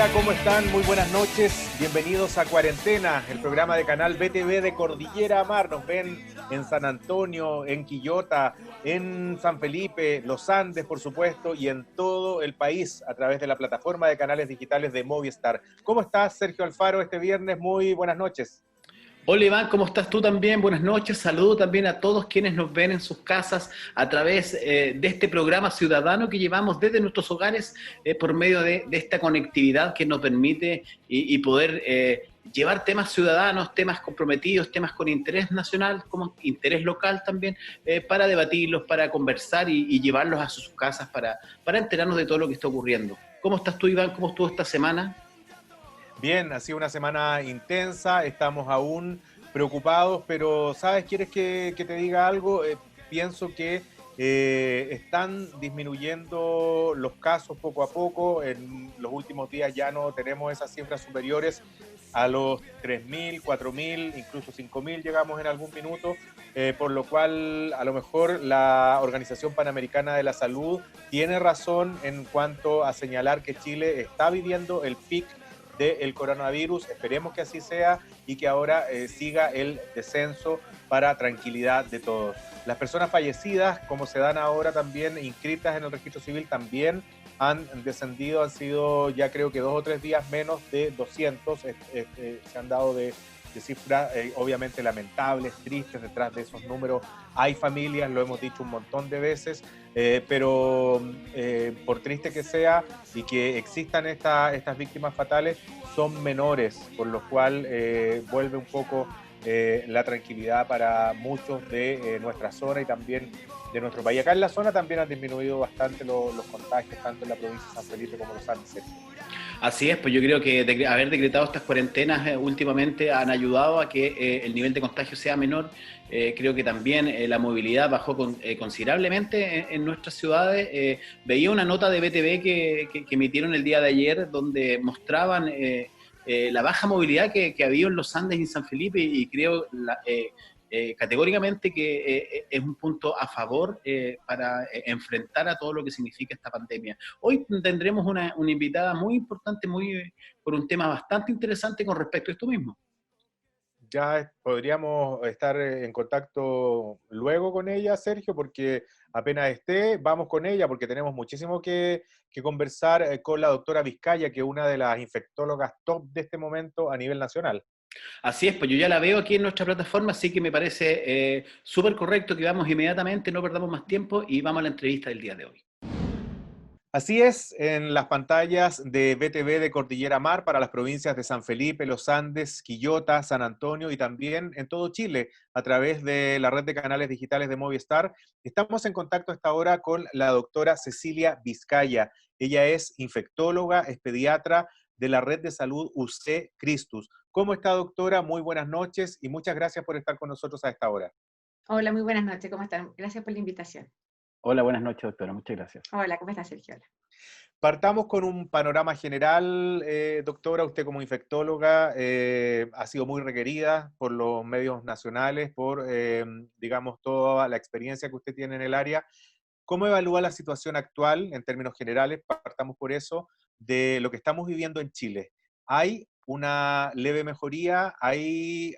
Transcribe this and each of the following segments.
Hola, ¿cómo están? Muy buenas noches. Bienvenidos a Cuarentena, el programa de Canal BTV de Cordillera a Mar. Nos ven en San Antonio, en Quillota, en San Felipe, Los Andes, por supuesto, y en todo el país a través de la plataforma de canales digitales de Movistar. ¿Cómo estás, Sergio Alfaro, este viernes? Muy buenas noches. Hola Iván, ¿cómo estás tú también? Buenas noches, saludo también a todos quienes nos ven en sus casas a través de este programa ciudadano que llevamos desde nuestros hogares por medio de esta conectividad que nos permite y poder llevar temas ciudadanos, temas comprometidos, temas con interés nacional, como interés local también, para debatirlos, para conversar y llevarlos a sus casas para enterarnos de todo lo que está ocurriendo. ¿Cómo estás tú Iván? ¿Cómo estuvo esta semana? Bien, ha sido una semana intensa, estamos aún preocupados, pero ¿sabes? ¿Quieres que te diga algo? Pienso que están disminuyendo los casos poco a poco. En los últimos días ya no tenemos esas cifras superiores a los 3.000, 4.000, incluso 5.000 llegamos en algún minuto, por lo cual a lo mejor la Organización Panamericana de la Salud tiene razón en cuanto a señalar que Chile está viviendo el pic del coronavirus. Esperemos que así sea y que ahora siga el descenso para tranquilidad de todos. Las personas fallecidas, como se dan ahora también inscritas en el registro civil, también han descendido, han sido ya creo que 2 o 3 días menos de 200, se han dado de cifras obviamente lamentables, tristes detrás de esos números. Hay familias, lo hemos dicho un montón de veces, pero por triste que sea y que existan estas víctimas fatales, son menores, por lo cual vuelve un poco la tranquilidad para muchos de nuestra zona y también de nuestro país. Acá en la zona también han disminuido bastante los contagios, tanto en la provincia de San Felipe como Los Andes. Así es, pues yo creo que haber decretado estas cuarentenas últimamente han ayudado a que el nivel de contagio sea menor. Creo que también la movilidad bajó considerablemente en nuestras ciudades. Veía una nota de BTV que emitieron el día de ayer donde mostraban la baja movilidad que había en Los Andes y en San Felipe y creo categóricamente que es un punto a favor para enfrentar a todo lo que significa esta pandemia. Hoy tendremos una invitada muy importante, por un tema bastante interesante con respecto a esto mismo. Ya podríamos estar en contacto luego con ella, Sergio, porque apenas esté, vamos con ella, porque tenemos muchísimo que conversar con la doctora Vizcaya, que es una de las infectólogas top de este momento a nivel nacional. Así es, pues yo ya la veo aquí en nuestra plataforma, así que me parece súper correcto que vamos inmediatamente, no perdamos más tiempo y vamos a la entrevista del día de hoy. Así es, en las pantallas de BTV de Cordillera Mar para las provincias de San Felipe, Los Andes, Quillota, San Antonio y también en todo Chile a través de la red de canales digitales de Movistar. Estamos en contacto a esta hora con la doctora Cecilia Vizcaya. Ella es infectóloga, es pediatra de la red de salud UC Christus. ¿Cómo está, doctora? Muy buenas noches y muchas gracias por estar con nosotros a esta hora. Hola, muy buenas noches, ¿cómo están? Gracias por la invitación. Hola, buenas noches, doctora. Muchas gracias. Hola, ¿cómo está Sergio? Hola. Partamos con un panorama general, doctora. Usted como infectóloga ha sido muy requerida por los medios nacionales, por, digamos, toda la experiencia que usted tiene en el área. ¿Cómo evalúa la situación actual en términos generales? Partamos por eso, de lo que estamos viviendo en Chile. ¿Hay una leve mejoría? ¿Hay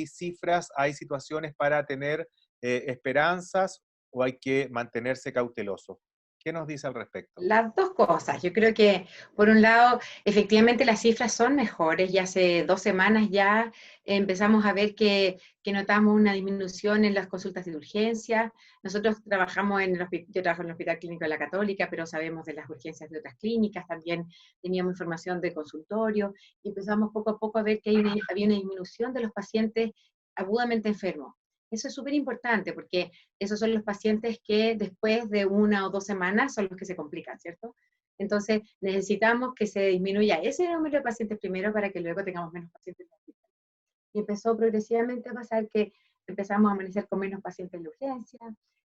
cifras? ¿Hay situaciones para tener esperanzas o hay que mantenerse cauteloso? ¿Qué nos dice al respecto? Las dos cosas. Yo creo que, por un lado, efectivamente las cifras son mejores. Ya hace 2 semanas ya empezamos a ver que notamos una disminución en las consultas de urgencia. Nosotros trabajamos yo trabajo en el Hospital Clínico de la Católica, pero sabemos de las urgencias de otras clínicas. También teníamos información de consultorio y empezamos poco a poco a ver que había una disminución de los pacientes agudamente enfermos. Eso es súper importante porque esos son los pacientes que después de 1 o 2 semanas son los que se complican, ¿cierto? Entonces necesitamos que se disminuya ese número de pacientes primero para que luego tengamos menos pacientes en la hospital. Y empezó progresivamente a pasar que empezamos a amanecer con menos pacientes de urgencia,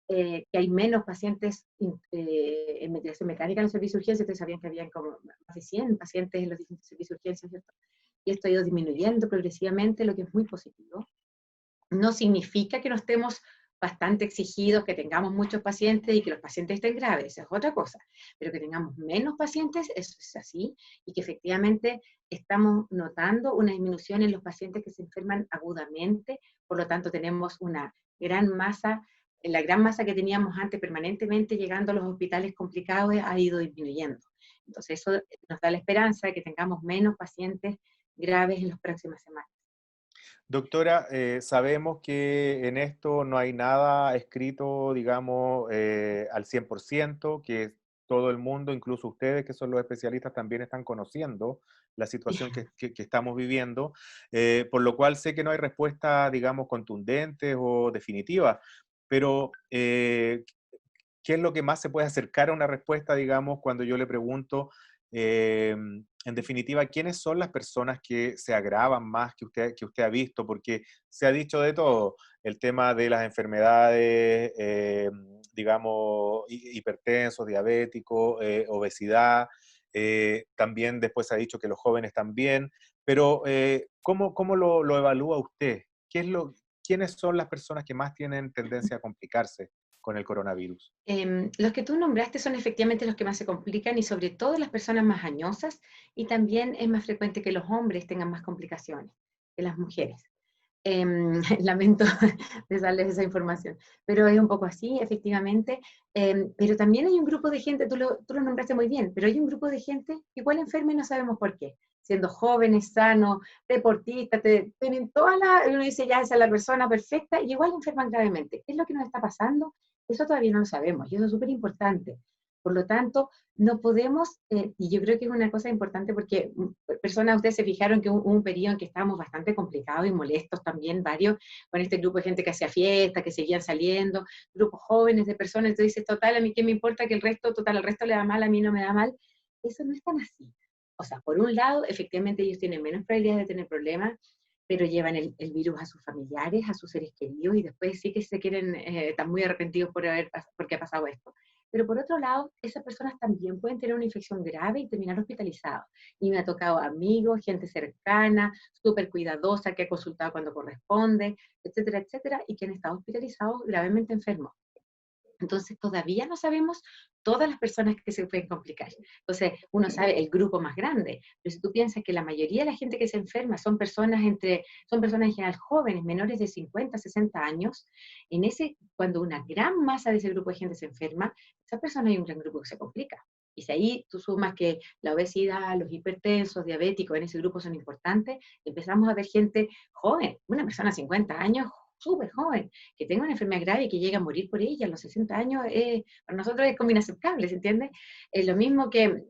que hay menos pacientes en ventilación mecánica en los servicios de urgencia. Ustedes sabían que habían como más de 100 pacientes en los distintos servicios de urgencia, ¿cierto? Y esto ha ido disminuyendo progresivamente, lo que es muy positivo. No significa que no estemos bastante exigidos, que tengamos muchos pacientes y que los pacientes estén graves, esa es otra cosa, pero que tengamos menos pacientes, eso es así, y que efectivamente estamos notando una disminución en los pacientes que se enferman agudamente, por lo tanto tenemos una gran masa, la gran masa que teníamos antes permanentemente llegando a los hospitales complicados ha ido disminuyendo. Entonces eso nos da la esperanza de que tengamos menos pacientes graves en las próximas semanas. Doctora, sabemos que en esto no hay nada escrito, digamos, al 100%, que todo el mundo, incluso ustedes que son los especialistas, también están conociendo la situación que estamos viviendo, por lo cual sé que no hay respuesta, digamos, contundentes o definitivas, pero ¿qué es lo que más se puede acercar a una respuesta, digamos, cuando yo le pregunto, en definitiva, quiénes son las personas que se agravan más que usted ha visto? Porque se ha dicho de todo, el tema de las enfermedades, digamos, hipertensos, diabéticos, obesidad, también después se ha dicho que los jóvenes también, pero ¿cómo lo evalúa usted? ¿Quiénes son las personas que más tienen tendencia a complicarse con el coronavirus? Los que tú nombraste son efectivamente los que más se complican y sobre todo las personas más añosas y también es más frecuente que los hombres tengan más complicaciones que las mujeres. Lamento de darles esa información, pero es un poco así, efectivamente. Pero también hay un grupo de gente, tú lo nombraste muy bien, pero hay un grupo de gente igual enferma y no sabemos por qué. Siendo jóvenes, sanos, deportistas, tienen toda uno dice ya esa es la persona perfecta y igual enferman gravemente. ¿Qué es lo que nos está pasando? Eso todavía no lo sabemos y eso es súper importante. Por lo tanto, no podemos, y yo creo que es una cosa importante porque personas, ustedes se fijaron que hubo un periodo en que estábamos bastante complicados y molestos también, varios, con este grupo de gente que hacía fiesta, que seguían saliendo, grupos jóvenes de personas, entonces dices, total, a mí qué me importa que el resto, total, al resto le da mal, a mí no me da mal. Eso no es tan así. O sea, por un lado, efectivamente ellos tienen menos probabilidades de tener problemas, pero llevan el virus a sus familiares, a sus seres queridos, y después sí que se quieren, están muy arrepentidos porque ha pasado esto. Pero por otro lado, esas personas también pueden tener una infección grave y terminar hospitalizados. Y me ha tocado amigos, gente cercana, súper cuidadosa, que ha consultado cuando corresponde, etcétera, etcétera, y que han estado hospitalizados gravemente enfermos. Entonces, todavía no sabemos todas las personas que se pueden complicar. Entonces, uno sabe el grupo más grande, pero si tú piensas que la mayoría de la gente que se enferma son personas en general jóvenes, menores de 50, 60 años, cuando una gran masa de ese grupo de gente se enferma, esa persona hay un gran grupo que se complica. Y si ahí tú sumas que la obesidad, los hipertensos, diabéticos en ese grupo son importantes, empezamos a ver gente joven, una persona de 50 años, súper joven, que tenga una enfermedad grave y que llegue a morir por ella a los 60 años, para nosotros es como inaceptable, ¿se entiende? Lo mismo que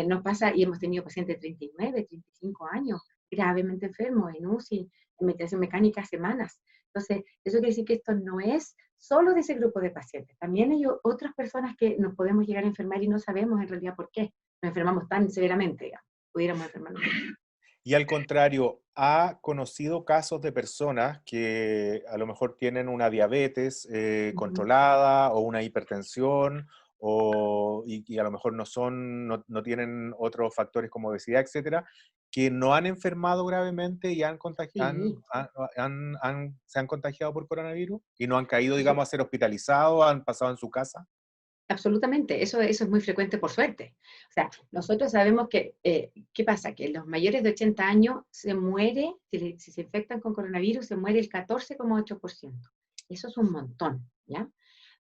nos pasa, y hemos tenido pacientes de 39, 35 años, gravemente enfermos, en UCI, en ventilación mecánica, semanas. Entonces, eso quiere decir que esto no es solo de ese grupo de pacientes, también hay otras personas que nos podemos llegar a enfermar y no sabemos en realidad por qué nos enfermamos tan severamente, digamos, pudiéramos enfermarnos. Y al contrario, ¿ha conocido casos de personas que a lo mejor tienen una diabetes controlada o una hipertensión y a lo mejor no tienen otros factores como obesidad, etcétera, que no han enfermado gravemente y Sí, se han contagiado por coronavirus y no han caído, digamos, a ser hospitalizados, han pasado en su casa? absolutamente, eso es muy frecuente por suerte. O sea, nosotros sabemos que, ¿qué pasa? Que los mayores de 80 años se muere, si se infectan con coronavirus, se muere el 14,8%. Eso es un montón, ¿ya?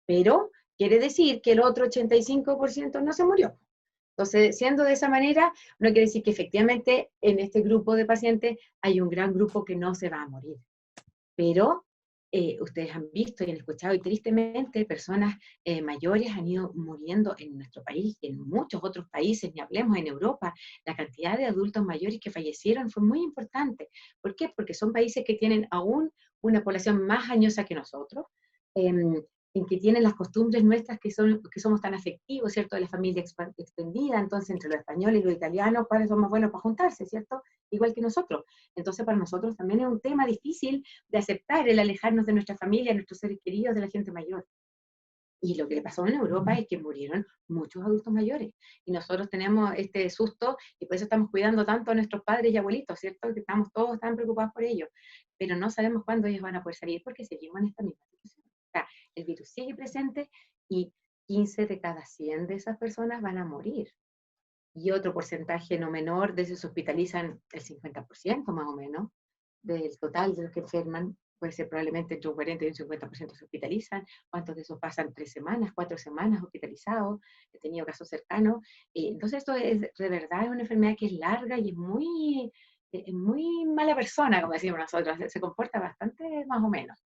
Pero quiere decir que el otro 85% no se murió. Entonces, siendo de esa manera, uno quiere decir que efectivamente en este grupo de pacientes hay un gran grupo que no se va a morir. Pero ustedes han visto y han escuchado, y tristemente personas mayores han ido muriendo en nuestro país y en muchos otros países, ni hablemos en Europa. La cantidad de adultos mayores que fallecieron fue muy importante. ¿Por qué? Porque son países que tienen aún una población más añosa que nosotros, em, en que tienen las costumbres nuestras que somos tan afectivos, ¿cierto? De la familia extendida, entonces entre los españoles y los italianos, ¿cuáles son más buenos para juntarse, ¿cierto? Igual que nosotros. Entonces para nosotros también es un tema difícil de aceptar el alejarnos de nuestra familia, nuestros seres queridos, de la gente mayor. Y lo que le pasó en Europa es que murieron muchos adultos mayores. Y nosotros tenemos este susto y por eso estamos cuidando tanto a nuestros padres y abuelitos, ¿cierto? Que estamos todos tan preocupados por ellos. Pero no sabemos cuándo ellos van a poder salir porque seguimos en esta misma situación. sea, el virus sigue presente y 15 de cada 100 de esas personas van a morir. Y otro porcentaje no menor de esos se hospitalizan, el 50% más o menos, del total de los que enferman, puede ser probablemente entre un 40 y un 50% se hospitalizan. ¿Cuántos de esos pasan 3 semanas, 4 semanas hospitalizados? He tenido casos cercanos. Entonces esto es, de verdad, es una enfermedad que es larga y es muy mala persona, como decimos nosotros, se comporta bastante más o menos.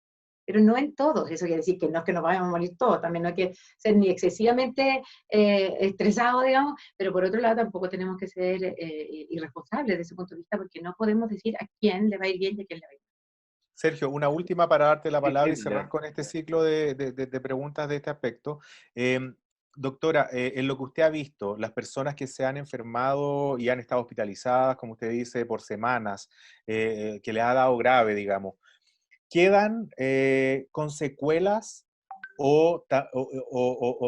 Pero no en todos, eso quiere decir que no es que nos vayamos a morir todos, también no hay que ser ni excesivamente estresados, digamos, pero por otro lado tampoco tenemos que ser irresponsables desde ese punto de vista, porque no podemos decir a quién le va a ir bien y a quién le va a ir mal. Sergio, una última para darte la palabra y cerrar Ya. con este ciclo de preguntas de este aspecto. Doctora, en lo que usted ha visto, las personas que se han enfermado y han estado hospitalizadas, como usted dice, por semanas, que les ha dado grave, digamos, ¿quedan con secuelas o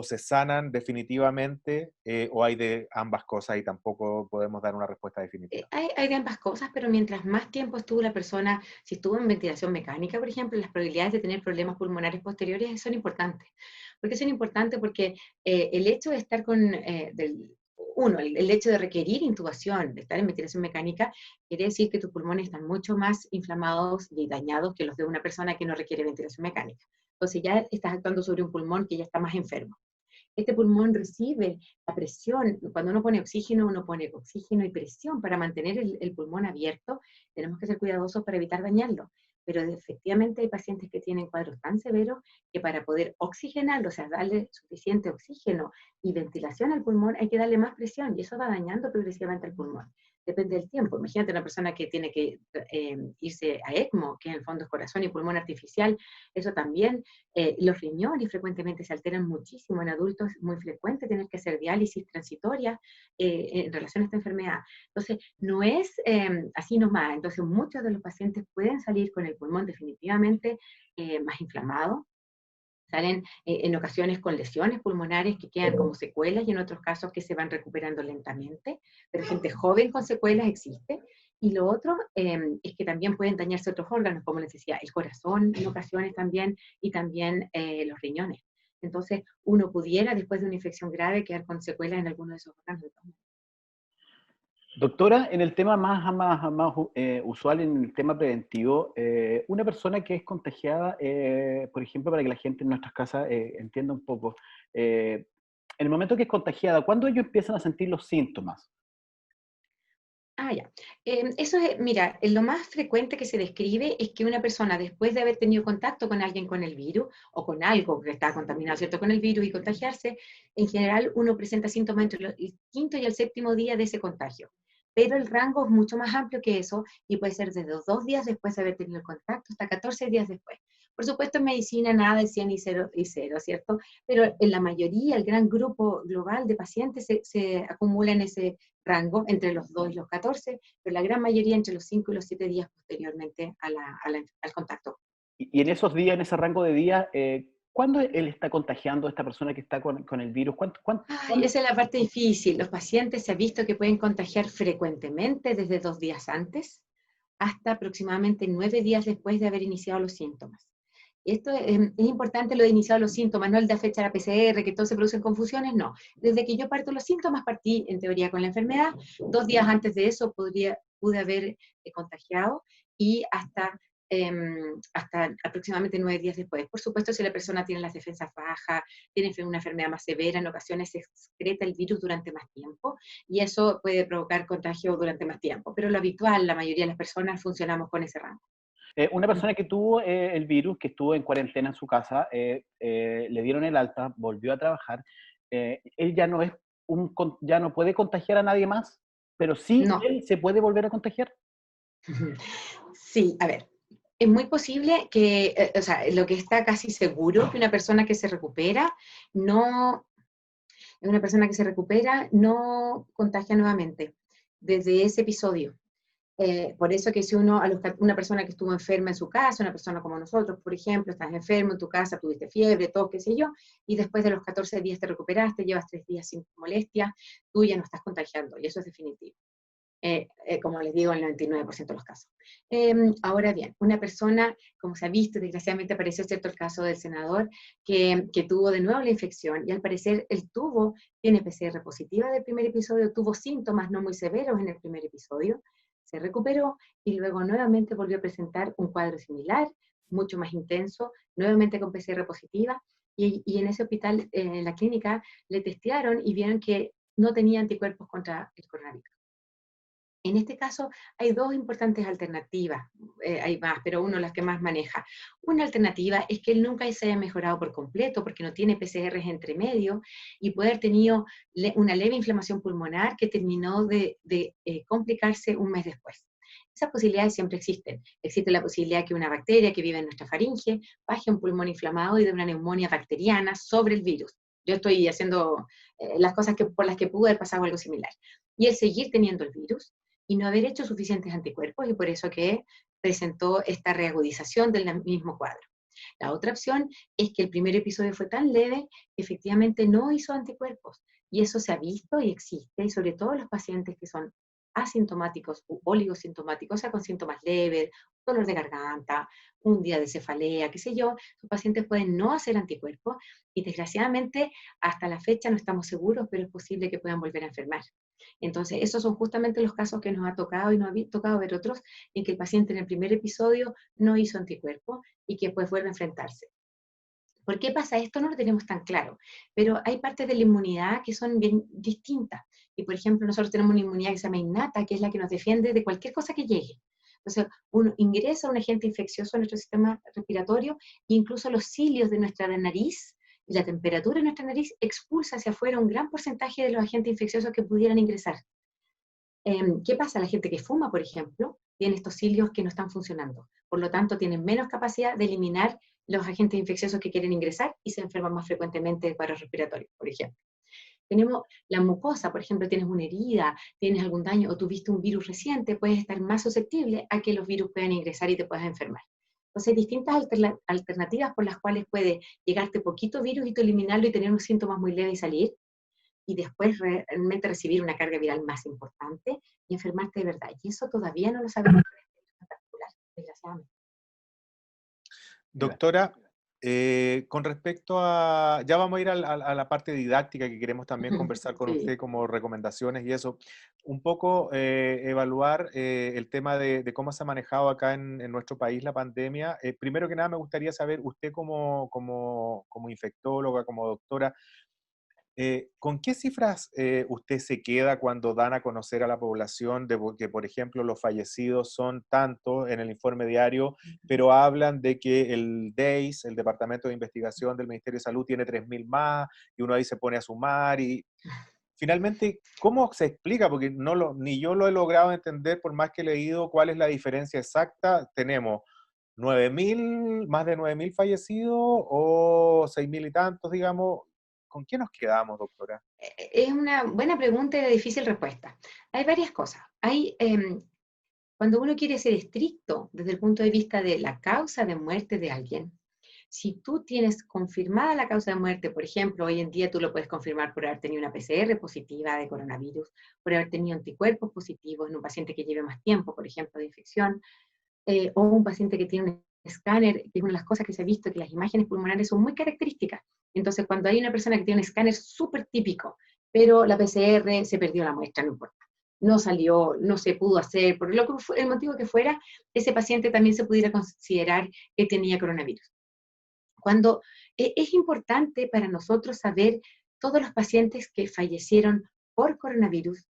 se sanan definitivamente o hay de ambas cosas y tampoco podemos dar una respuesta definitiva? Hay de ambas cosas, pero mientras más tiempo estuvo la persona, si estuvo en ventilación mecánica, por ejemplo, las probabilidades de tener problemas pulmonares posteriores son importantes. ¿Por qué son importantes? Porque el hecho de estar el hecho de requerir intubación, de estar en ventilación mecánica, quiere decir que tus pulmones están mucho más inflamados y dañados que los de una persona que no requiere ventilación mecánica. Entonces ya estás actuando sobre un pulmón que ya está más enfermo. Este pulmón recibe la presión, cuando uno pone oxígeno y presión para mantener el pulmón abierto, tenemos que ser cuidadosos para evitar dañarlo. Pero efectivamente hay pacientes que tienen cuadros tan severos que para poder oxigenarlo, o sea, darle suficiente oxígeno y ventilación al pulmón, hay que darle más presión y eso va dañando progresivamente el pulmón. Depende del tiempo. Imagínate una persona que tiene que irse a ECMO, que en el fondo es corazón y pulmón artificial, eso también. Los riñones frecuentemente se alteran muchísimo en adultos, es muy frecuente tener que hacer diálisis transitoria en relación a esta enfermedad. Entonces, no es así nomás. Entonces, muchos de los pacientes pueden salir con el pulmón definitivamente más inflamado, salen en ocasiones con lesiones pulmonares que quedan como secuelas y en otros casos que se van recuperando lentamente, pero gente joven con secuelas existe. Y lo otro es que también pueden dañarse otros órganos, como les decía, el corazón en ocasiones también y también los riñones. Entonces, uno pudiera, después de una infección grave, quedar con secuelas en alguno de esos órganos. Doctora, en el tema más usual, en el tema preventivo, una persona que es contagiada, por ejemplo, para que la gente en nuestras casas entienda un poco, en el momento que es contagiada, ¿cuándo ellos empiezan a sentir los síntomas? Ah, ya. Eso es, mira, lo más frecuente que se describe es que una persona, después de haber tenido contacto con alguien con el virus o con algo que está contaminado, ¿cierto?, con el virus y contagiarse, en general uno presenta síntomas entre el quinto y el séptimo día de ese contagio. Pero el rango es mucho más amplio que eso y puede ser desde los 2 días después de haber tenido el contacto hasta 14 días después. Por supuesto, en medicina nada de 100 y 0, ¿cierto? Pero en la mayoría, el gran grupo global de pacientes se acumula en ese rango entre los 2 y los 14, pero la gran mayoría entre los 5 y los 7 días posteriormente al contacto. Y en esos días, en ese rango de días, ¿cuándo él está contagiando a esta persona que está con el virus? Ay, esa es la parte difícil. Los pacientes se ha visto que pueden contagiar frecuentemente desde 2 días antes hasta aproximadamente 9 días después de haber iniciado los síntomas. Esto es importante lo de iniciar los síntomas, no el de fecha la PCR, que todos se producen confusiones, no. Desde que yo parto los síntomas, partí en teoría con la enfermedad, 2 días antes de eso pude haber contagiado y hasta aproximadamente 9 días después. Por supuesto, si la persona tiene las defensas bajas, tiene una enfermedad más severa, en ocasiones se excreta el virus durante más tiempo y eso puede provocar contagio durante más tiempo. Pero lo habitual, la mayoría de las personas funcionamos con ese rango. Una persona que tuvo el virus, que estuvo en cuarentena en su casa, le dieron el alta, volvió a trabajar, él ya no ya no puede contagiar a nadie más, pero sí No. él se puede volver a contagiar. Sí, a ver, es muy posible que, o sea, lo que está casi seguro que una persona que se recupera no contagia nuevamente desde ese episodio. Por eso que si una persona que estuvo enferma en su casa, una persona como nosotros, por ejemplo, estás enfermo en tu casa, tuviste fiebre, tos, qué sé yo, y después de los 14 días te recuperaste, llevas 3 días sin molestia, tú ya no estás contagiando, y eso es definitivo. como les digo, en el 99% de los casos. Ahora bien, una persona, como se ha visto, desgraciadamente apareció, ¿cierto?, el caso del senador que tuvo de nuevo la infección, y al parecer él tiene PCR positiva del primer episodio, tuvo síntomas no muy severos en el primer episodio, se recuperó y luego nuevamente volvió a presentar un cuadro similar, mucho más intenso, nuevamente con PCR positiva, y en ese hospital, en la clínica, le testearon y vieron que no tenía anticuerpos contra el coronavirus. En este caso hay dos importantes alternativas, hay más, pero una de las que más maneja. Una alternativa es que él nunca se haya mejorado por completo porque no tiene PCRs entre medio y puede haber tenido una leve inflamación pulmonar que terminó de complicarse un mes después. Esas posibilidades siempre existen. Existe la posibilidad que una bacteria que vive en nuestra faringe baje un pulmón inflamado y de una neumonía bacteriana sobre el virus. Yo estoy haciendo las cosas por las que pudo haber pasado algo similar. Y el seguir teniendo el virus y no haber hecho suficientes anticuerpos, y por eso que presentó esta reagudización del mismo cuadro. La otra opción es que el primer episodio fue tan leve que efectivamente no hizo anticuerpos, y eso se ha visto y existe, y sobre todo los pacientes que son asintomáticos u oligosintomáticos, o sea, con síntomas leves, dolor de garganta, un día de cefalea, qué sé yo, los pacientes pueden no hacer anticuerpos, y desgraciadamente hasta la fecha no estamos seguros, pero es posible que puedan volver a enfermar. Entonces, esos son justamente los casos que nos ha tocado y nos ha tocado ver otros en que el paciente en el primer episodio no hizo anticuerpos y que después vuelve a enfrentarse. ¿Por qué pasa esto? No lo tenemos tan claro, pero hay partes de la inmunidad que son bien distintas. Y por ejemplo, nosotros tenemos una inmunidad que se llama innata, que es la que nos defiende de cualquier cosa que llegue. Entonces, uno ingresa un agente infeccioso a nuestro sistema respiratorio e incluso los cilios de nuestra nariz y la temperatura de nuestra nariz expulsa hacia afuera un gran porcentaje de los agentes infecciosos que pudieran ingresar. ¿Qué pasa? La gente que fuma, por ejemplo, tiene estos cilios que no están funcionando. Por lo tanto, tienen menos capacidad de eliminar los agentes infecciosos que quieren ingresar y se enferman más frecuentemente de cuadro respiratorio, por ejemplo. Tenemos la mucosa, por ejemplo, tienes una herida, tienes algún daño o tuviste un virus reciente, puedes estar más susceptible a que los virus puedan ingresar y te puedas enfermar. Entonces hay distintas alternativas por las cuales puede llegarte poquito virus y tú eliminarlo y tener unos síntomas muy leves y salir, y después realmente recibir una carga viral más importante y enfermarte de verdad. Y eso todavía no lo sabemos en particular, desgraciadamente. Doctora, con respecto a, ya vamos a ir a la parte didáctica que queremos también conversar con Sí. usted como recomendaciones y eso, un poco evaluar el tema de cómo se ha manejado acá en nuestro país la pandemia. Primero que nada me gustaría saber, usted como infectóloga, como doctora, ¿con qué cifras usted se queda cuando dan a conocer a la población de que, por ejemplo, los fallecidos son tantos en el informe diario, pero hablan de que el DEIS, el Departamento de Investigación del Ministerio de Salud, tiene 3.000 más, y uno ahí se pone a sumar, y finalmente, ¿cómo se explica? Porque ni yo lo he logrado entender, por más que he leído cuál es la diferencia exacta. Tenemos 9.000, más de 9.000 fallecidos, o 6.000 y tantos, digamos. ¿Con qué nos quedamos, doctora? Es una buena pregunta y de difícil respuesta. Hay varias cosas. Cuando uno quiere ser estricto desde el punto de vista de la causa de muerte de alguien, si tú tienes confirmada la causa de muerte, por ejemplo, hoy en día tú lo puedes confirmar por haber tenido una PCR positiva de coronavirus, por haber tenido anticuerpos positivos en un paciente que lleve más tiempo, por ejemplo, de infección, o un paciente que tiene un escáner, que es una de las cosas que se ha visto, que las imágenes pulmonares son muy características. Entonces, cuando hay una persona que tiene un escáner súper típico, pero la PCR se perdió la muestra, no importa. No salió, no se pudo hacer, por el motivo que fuera, ese paciente también se pudiera considerar que tenía coronavirus. Cuando es importante para nosotros saber todos los pacientes que fallecieron por coronavirus,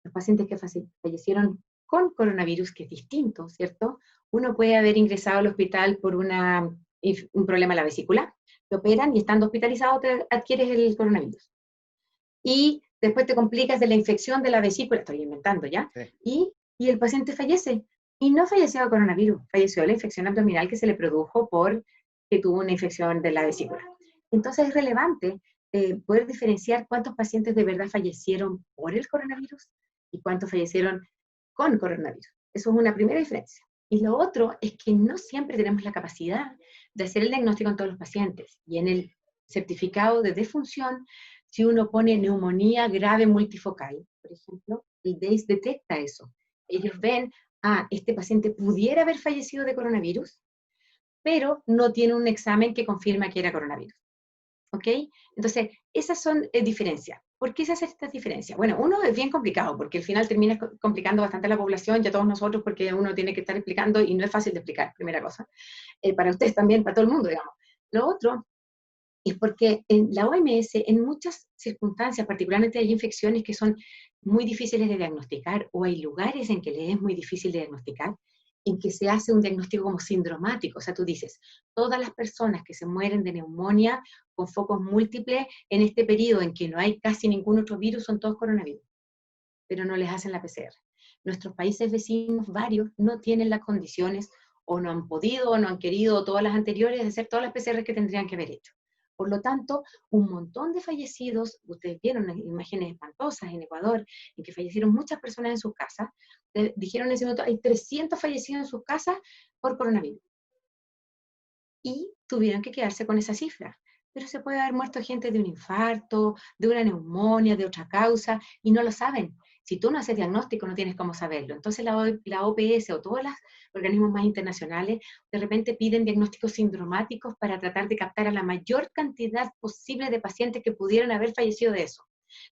los pacientes que fallecieron con coronavirus, que es distinto, ¿cierto? Uno puede haber ingresado al hospital por un problema en la vesícula, te operan y estando hospitalizado te adquieres el coronavirus. Y después te complicas de la infección de la vesícula, estoy inventando ya, sí. y el paciente fallece. Y no falleció de coronavirus, falleció de la infección abdominal que se le produjo que tuvo una infección de la vesícula. Entonces es relevante poder diferenciar cuántos pacientes de verdad fallecieron por el coronavirus y cuántos fallecieron con coronavirus. Eso es una primera diferencia. Y lo otro es que no siempre tenemos la capacidad de hacer el diagnóstico en todos los pacientes. Y en el certificado de defunción, si uno pone neumonía grave multifocal, por ejemplo, el DEIS detecta eso. Ellos ven, este paciente pudiera haber fallecido de coronavirus, pero no tiene un examen que confirma que era coronavirus. ¿Ok? Entonces, esas son diferencias. ¿Por qué se hace esta diferencia? Bueno, uno es bien complicado, porque al final termina complicando bastante a la población y a todos nosotros, porque uno tiene que estar explicando y no es fácil de explicar, primera cosa. Para ustedes también, para todo el mundo, digamos. Lo otro es porque en la OMS, en muchas circunstancias, particularmente hay infecciones que son muy difíciles de diagnosticar, o hay lugares en que les es muy difícil de diagnosticar, en que se hace un diagnóstico como sindromático. O sea, tú dices, todas las personas que se mueren de neumonía con focos múltiples en este periodo en que no hay casi ningún otro virus son todos coronavirus, pero no les hacen la PCR. Nuestros países vecinos, varios, no tienen las condiciones, o no han podido, o no han querido, o todas las anteriores, de hacer todas las PCR que tendrían que haber hecho. Por lo tanto, un montón de fallecidos, ustedes vieron las imágenes espantosas en Ecuador, en que fallecieron muchas personas en sus casas, dijeron en ese momento, hay 300 fallecidos en sus casas por coronavirus. Y tuvieron que quedarse con esa cifra. Pero se puede haber muerto gente de un infarto, de una neumonía, de otra causa, y no lo saben. Si tú no haces diagnóstico, no tienes cómo saberlo. Entonces la OPS o todos los organismos más internacionales de repente piden diagnósticos sindromáticos para tratar de captar a la mayor cantidad posible de pacientes que pudieran haber fallecido de eso.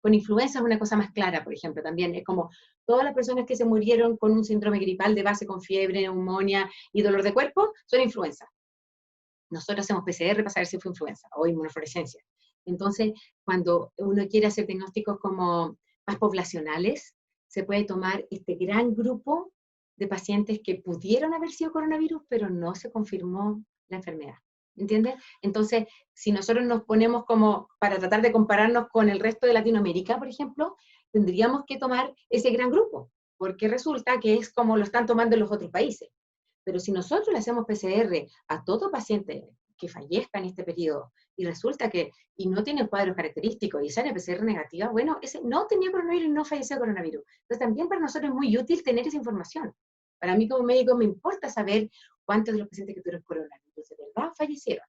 Con influenza es una cosa más clara, por ejemplo, también es como todas las personas que se murieron con un síndrome gripal de base con fiebre, neumonía y dolor de cuerpo son influenza. Nosotros hacemos PCR para saber si fue influenza o inmunofluorescencia. Entonces, cuando uno quiere hacer diagnósticos como más poblacionales, se puede tomar este gran grupo de pacientes que pudieron haber sido coronavirus, pero no se confirmó la enfermedad. ¿Entiendes? Entonces, si nosotros nos ponemos como para tratar de compararnos con el resto de Latinoamérica, por ejemplo, tendríamos que tomar ese gran grupo, porque resulta que es como lo están tomando en los otros países. Pero si nosotros le hacemos PCR a todo paciente que fallezca en este periodo y resulta que y no tiene cuadros característicos y sale PCR negativa, bueno, ese no tenía coronavirus y no falleció de coronavirus. Entonces también para nosotros es muy útil tener esa información. Para mí como médico me importa saber cuántos de los pacientes que tuvieron coronavirus de verdad fallecieron.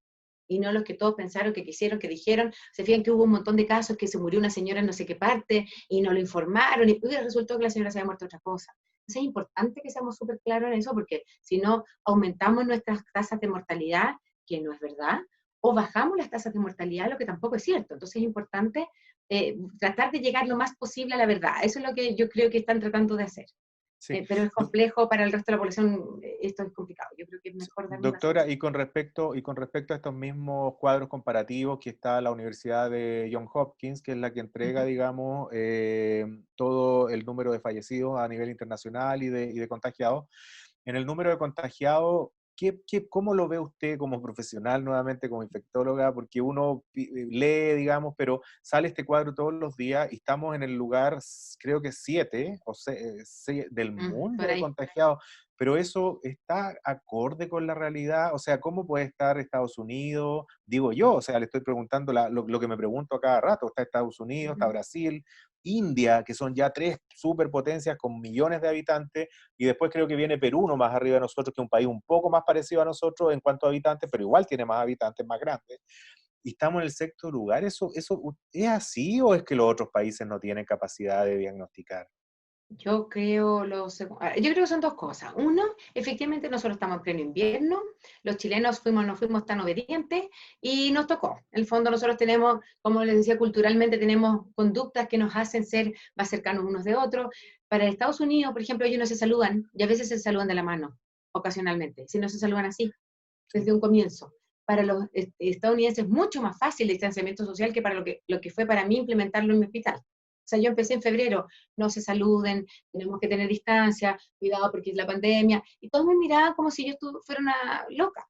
Y no los que todos pensaron, que quisieron, que dijeron. Se fijan que hubo un montón de casos que se murió una señora en no sé qué parte y no lo informaron y resultó que la señora se había muerto de otra cosa. Entonces es importante que seamos súper claros en eso, porque si no, aumentamos nuestras tasas de mortalidad, que no es verdad, o bajamos las tasas de mortalidad, lo que tampoco es cierto. Entonces es importante tratar de llegar lo más posible a la verdad. Eso es lo que yo creo que están tratando de hacer. Sí. Pero es complejo para el resto de la población, esto es complicado. Yo creo que es mejor dar una Doctora, solución. y con respecto a estos mismos cuadros comparativos que está la Universidad de Johns Hopkins, que es la que entrega, digamos, todo el número de fallecidos a nivel internacional y de contagiados. En el número de contagiados, ¿cómo lo ve usted como profesional, nuevamente como infectóloga? Porque uno lee, digamos, pero sale este cuadro todos los días y estamos en el lugar, creo que 7 o 6 del mundo Por de ahí. contagiados. Pero eso está acorde con la realidad. O sea, ¿cómo puede estar Estados Unidos? Digo yo, o sea, le estoy preguntando lo que me pregunto a cada rato. Está Estados Unidos, está Brasil, India, que son ya 3 superpotencias con millones de habitantes, y después creo que viene Perú, no más arriba de nosotros, que es un país un poco más parecido a nosotros en cuanto a habitantes, pero igual tiene más habitantes, más grandes. Y estamos en el sexto lugar. ¿Eso es así o es que los otros países no tienen capacidad de diagnosticar? Yo creo, yo creo que son dos cosas. Uno, efectivamente nosotros estamos en pleno invierno, los chilenos no fuimos tan obedientes y nos tocó. En el fondo nosotros tenemos, como les decía, culturalmente tenemos conductas que nos hacen ser más cercanos unos de otros. Para Estados Unidos, por ejemplo, ellos no se saludan y a veces se saludan de la mano, ocasionalmente, si no se saludan así, desde un comienzo. Para los estadounidenses es mucho más fácil el distanciamiento social que para lo que fue para mí implementarlo en mi hospital. O sea, yo empecé en febrero, no se saluden, tenemos que tener distancia, cuidado porque es la pandemia, y todos me miraban como si yo fuera una loca.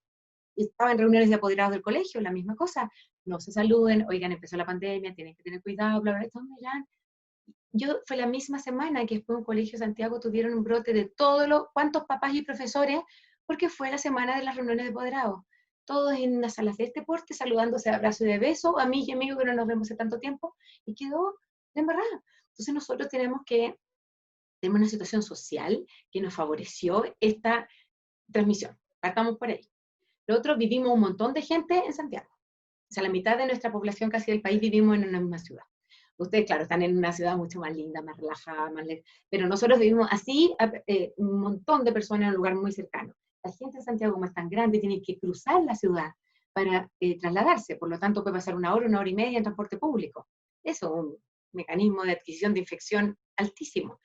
Y estaba en reuniones de apoderados del colegio, la misma cosa, no se saluden, oigan, empezó la pandemia, tienen que tener cuidado, bla, bla, todos me miraban. Fue la misma semana que después en un colegio de Santiago tuvieron un brote de cuántos papás y profesores, porque fue la semana de las reuniones de apoderados. Todos en unas salas de este porte, saludándose de abrazo y de beso, a mí y amigo que no nos vemos hace tanto tiempo, y quedó de embarrada. Entonces nosotros tenemos una situación social que nos favoreció esta transmisión. Partamos por ahí. Lo otro, vivimos un montón de gente en Santiago. O sea, la mitad de nuestra población casi del país vivimos en una misma ciudad. Ustedes, claro, están en una ciudad mucho más linda, más relajada, pero nosotros vivimos así, un montón de personas en un lugar muy cercano. La gente en Santiago, como es tan grande, tiene que cruzar la ciudad para trasladarse, por lo tanto puede pasar una hora y media en transporte público. Eso es un mecanismo de adquisición de infección altísimo.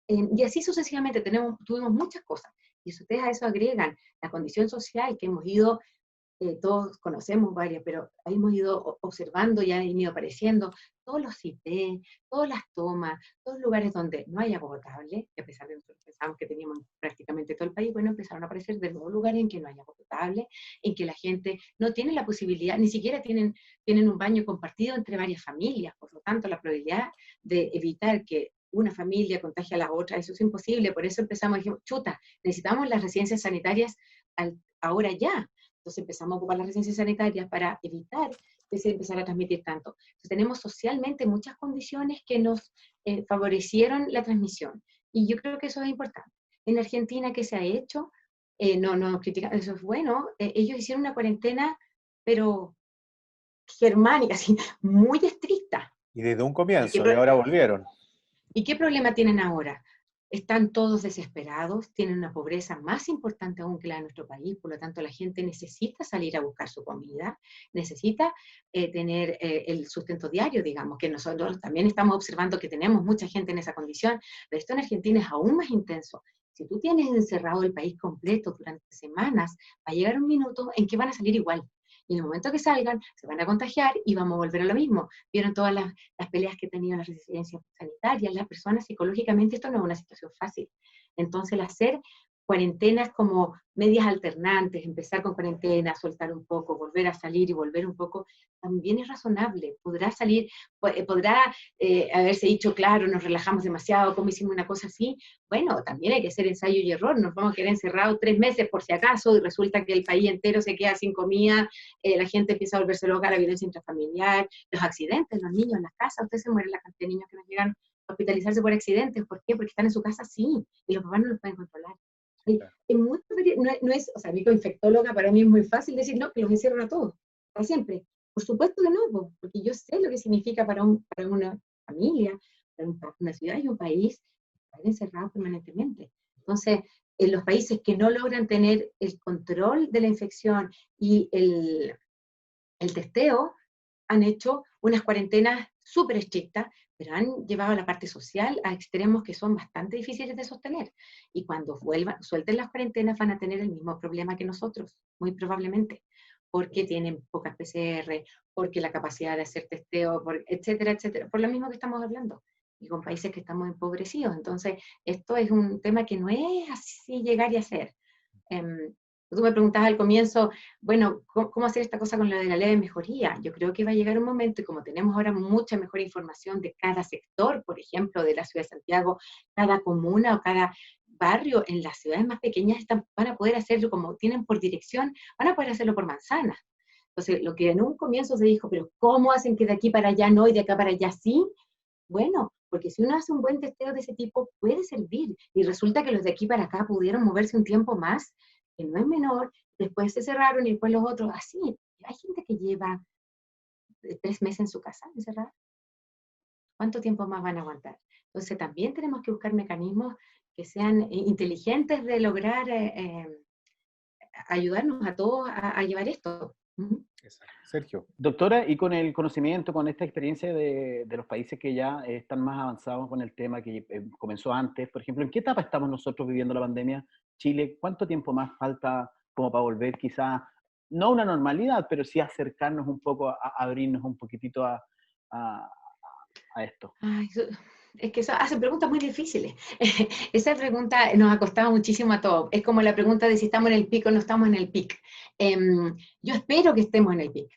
Y así sucesivamente tuvimos muchas cosas. Y si ustedes a eso agregan la condición social que hemos ido, todos conocemos varias, pero hemos ido observando y han ido apareciendo todos los CITES, todas las tomas, todos los lugares donde no hay agua potable, que a pesar de que nosotros pensábamos que teníamos prácticamente todo el país, bueno, empezaron a aparecer de nuevo lugares en que no hay agua potable, en que la gente no tiene la posibilidad, ni siquiera tienen un baño compartido entre varias familias, por lo tanto la probabilidad de evitar que una familia contagie a la otra, eso es imposible, por eso empezamos, dijimos, chuta, necesitamos las residencias sanitarias ahora ya. Entonces empezamos a ocupar las residencias sanitarias para evitar que se empezara a transmitir tanto. Entonces tenemos socialmente muchas condiciones que nos favorecieron la transmisión. Y yo creo que eso es importante. En Argentina, ¿qué se ha hecho? No critican, eso es bueno. Ellos hicieron una cuarentena, pero germánica, así, muy estricta. Y desde un comienzo, y ahora volvieron. ¿Y qué problema tienen ahora? Están todos desesperados, tienen una pobreza más importante aún que la de nuestro país, por lo tanto la gente necesita salir a buscar su comida, necesita tener el sustento diario, digamos, que nosotros también estamos observando que tenemos mucha gente en esa condición, pero esto en Argentina es aún más intenso. Si tú tienes encerrado el país completo durante semanas, va a llegar un minuto en que van a salir igual. Y en el momento que salgan, se van a contagiar y vamos a volver a lo mismo. Vieron todas las peleas que tenían las residencias sanitarias, las personas psicológicamente, esto no es una situación fácil. Entonces, el hacer cuarentenas como medias alternantes, empezar con cuarentena, soltar un poco, volver a salir y volver un poco, también es razonable. Podrá salir, podrá haberse dicho, claro, nos relajamos demasiado, como hicimos una cosa así. Bueno, también hay que hacer ensayo y error, nos vamos a quedar encerrados 3 meses por si acaso y resulta que el país entero se queda sin comida, la gente empieza a volverse loca, la violencia intrafamiliar, los accidentes, los niños en las casas, ustedes se mueren la cantidad de niños que nos llegan a hospitalizarse por accidentes, ¿por qué? Porque están en su casa sí, y los papás no los pueden controlar. No es, o sea, a mí como infectóloga para mí es muy fácil decir, no, que los encierran a todos, para siempre. Por supuesto que no, porque yo sé lo que significa para una familia, para una ciudad y un país, estar encerrados permanentemente. Entonces, en los países que no logran tener el control de la infección y el testeo, han hecho unas cuarentenas súper estrictas, pero han llevado a la parte social a extremos que son bastante difíciles de sostener. Y cuando suelten las cuarentenas van a tener el mismo problema que nosotros, muy probablemente, porque tienen pocas PCR, porque la capacidad de hacer testeo, etcétera, etcétera, por lo mismo que estamos hablando, y con países que estamos empobrecidos. Entonces, esto es un tema que no es así llegar y hacer. Tú me preguntabas al comienzo, bueno, ¿cómo hacer esta cosa con lo de la leve mejoría? Yo creo que va a llegar un momento, y como tenemos ahora mucha mejor información de cada sector, por ejemplo, de la ciudad de Santiago, cada comuna o cada barrio en las ciudades más pequeñas van a poder hacerlo como tienen por dirección, van a poder hacerlo por manzana. Entonces, lo que en un comienzo se dijo, pero ¿cómo hacen que de aquí para allá no y de acá para allá sí? Bueno, porque si uno hace un buen testeo de ese tipo, puede servir. Y resulta que los de aquí para acá pudieron moverse un tiempo más, que no es menor, después se cerraron y después los otros, así. Hay gente que lleva 3 meses en su casa encerrada. ¿Cuánto tiempo más van a aguantar? Entonces también tenemos que buscar mecanismos que sean inteligentes de lograr ayudarnos a todos a llevar esto. Sergio. Doctora, y con el conocimiento, con esta experiencia de los países que ya están más avanzados con el tema, que comenzó antes, por ejemplo, ¿en qué etapa estamos nosotros viviendo la pandemia? Chile, ¿cuánto tiempo más falta como para volver quizás, no a una normalidad, pero sí acercarnos un poco, a abrirnos un poquitito a esto? Ay, es que eso hace preguntas muy difíciles. Esa pregunta nos ha costado muchísimo a todos. Es como la pregunta de si estamos en el pico o no estamos en el pic. Yo espero que estemos en el pic.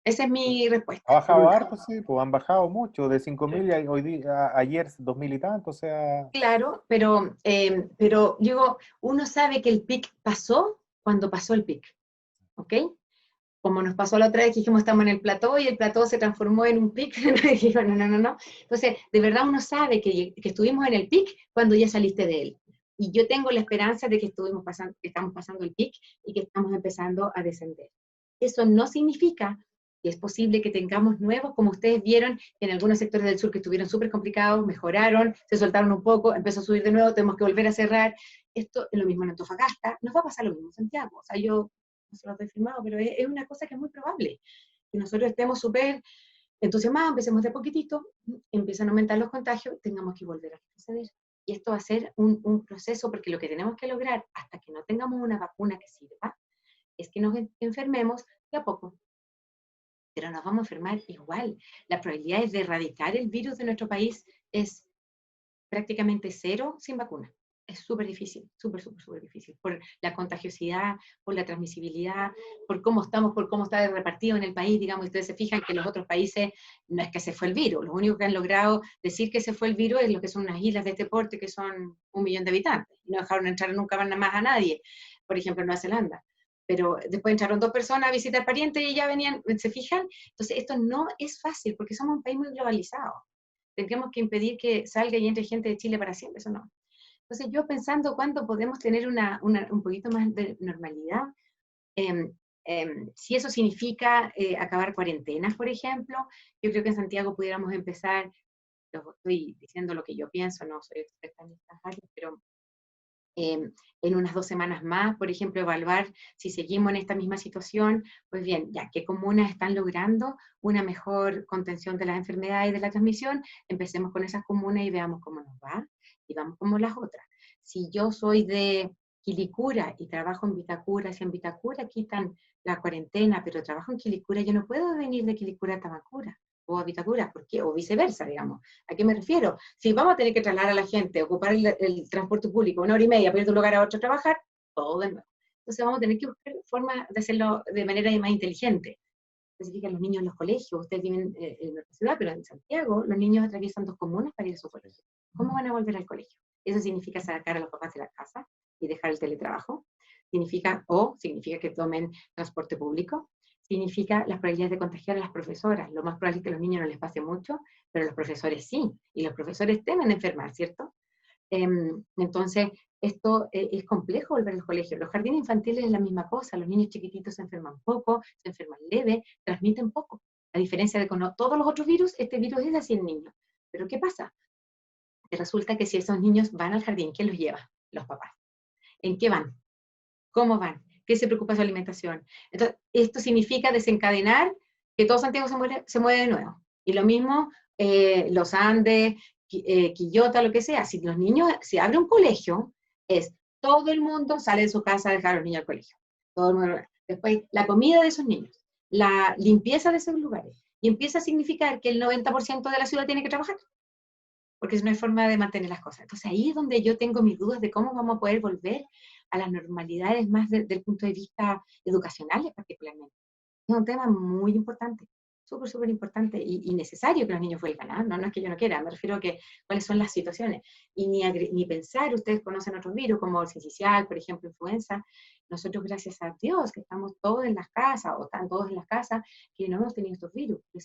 Esa es mi respuesta. Ha bajado harto, sí, pues han bajado mucho, de 5.000 y hoy día, ayer 2.000 y tanto, o sea... Claro, pero digo, uno sabe que el pic pasó cuando pasó el pic, ¿ok? Como nos pasó la otra vez que dijimos estamos en el plató y el plató se transformó en un pic, no. Entonces, de verdad uno sabe que estuvimos en el pic cuando ya saliste de él. Y yo tengo la esperanza de que estamos pasando el pic y que estamos empezando a descender. Eso no significa Y es posible que tengamos nuevos, como ustedes vieron, en algunos sectores del sur que estuvieron súper complicados, mejoraron, se soltaron un poco, empezó a subir de nuevo, tenemos que volver a cerrar. Esto es lo mismo en Antofagasta, nos va a pasar lo mismo en Santiago. O sea, yo no se lo he firmado, pero es una cosa que es muy probable. Que nosotros estemos súper entusiasmados, empecemos de poquitito, empiezan a aumentar los contagios, tengamos que volver a retroceder. Y esto va a ser un proceso, porque lo que tenemos que lograr, hasta que no tengamos una vacuna que sirva, es que nos enfermemos de a poco. Pero nos vamos a enfermar igual. La probabilidad de erradicar el virus de nuestro país es prácticamente cero sin vacuna. Es súper difícil, súper difícil, por la contagiosidad, por la transmisibilidad, por cómo estamos, por cómo está repartido en el país. Digamos, ustedes se fijan que los otros países no es que se fue el virus, lo único que han logrado decir que se fue el virus es lo que son unas islas de este porte que son 1 millón de habitantes, no dejaron entrar nunca más a nadie, por ejemplo en Nueva Zelanda. Pero después entraron 2 personas a visitar parientes y ya venían, ¿se fijan? Entonces esto no es fácil porque somos un país muy globalizado. Tendríamos que impedir que salga y entre gente de Chile para siempre, eso no. Entonces yo pensando cuándo podemos tener un poquito más de normalidad, si eso significa acabar cuarentenas, por ejemplo, yo creo que en Santiago pudiéramos empezar, estoy diciendo lo que yo pienso, no soy experta en estas áreas, pero en unas 2 semanas más, por ejemplo, evaluar si seguimos en esta misma situación, pues bien, ya qué comunas están logrando una mejor contención de las enfermedades y de la transmisión, empecemos con esas comunas y veamos cómo nos va, y vamos como las otras. Si yo soy de Quilicura y trabajo en Vitacura, si en Vitacura quitan la cuarentena, pero trabajo en Quilicura, yo no puedo venir de Quilicura a Tamacura o a Vitacura, porque, o viceversa, digamos. ¿A qué me refiero? Si vamos a tener que trasladar a la gente, ocupar el transporte público 1 hora y media para ir de un lugar a otro a trabajar, todo de nuevo. Entonces vamos a tener que buscar formas de hacerlo de manera más inteligente. Especifican los niños en los colegios, ustedes viven en nuestra ciudad, pero en Santiago los niños atraviesan 2 comunas para ir a su colegio. ¿Cómo van a volver al colegio? Eso significa sacar a los papás de la casa y dejar el teletrabajo. Significa que tomen transporte público. Significa las probabilidades de contagiar a las profesoras. Lo más probable es que a los niños no les pase mucho, pero a los profesores sí. Y los profesores temen enfermar, ¿cierto? Entonces, esto es complejo volver al colegio. Los jardines infantiles es la misma cosa. Los niños chiquititos se enferman poco, se enferman leve, transmiten poco. A diferencia de con todos los otros virus, este virus es así en niños. Pero ¿qué pasa? Que resulta que si esos niños van al jardín, ¿quién los lleva? Los papás. ¿En qué van? ¿Cómo van? ¿Qué se preocupa de su alimentación? Entonces, esto significa desencadenar que todo Santiago se mueve de nuevo. Y lo mismo, los Andes, Quillota, lo que sea. Si los niños, si abre un colegio, es todo el mundo sale de su casa a dejar a los niños al colegio. Todo el mundo. Después, la comida de esos niños, la limpieza de esos lugares. Y empieza a significar que el 90% de la ciudad tiene que trabajar, porque no hay forma de mantener las cosas. Entonces ahí es donde yo tengo mis dudas de cómo vamos a poder volver a las normalidades más desde el punto de vista educacional particularmente. Es un tema muy importante, súper importante y necesario que los niños vuelvan, ¿eh? No es que yo no quiera, me refiero a que cuáles son las situaciones. Y ni pensar, ustedes conocen otros virus como el sincicial, por ejemplo, influenza. Nosotros, gracias a Dios, que estamos todos en las casas, o están todos en las casas, que no hemos tenido estos virus. Pero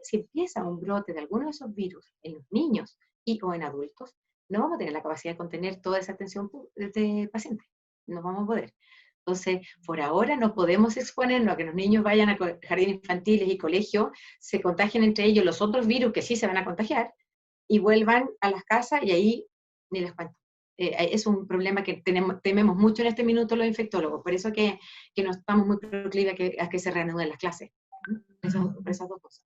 si empieza un brote de alguno de esos virus en los niños o en adultos, no vamos a tener la capacidad de contener toda esa atención de pacientes. No vamos a poder. Entonces, por ahora no podemos exponernos a que los niños vayan a jardines infantiles y colegios, se contagien entre ellos los otros virus que sí se van a contagiar y vuelvan a las casas y ahí ni les cuento. Es un problema que tememos mucho en este minuto los infectólogos, por eso que no estamos muy proclives a que se reanuden las clases. Por esas 2 cosas.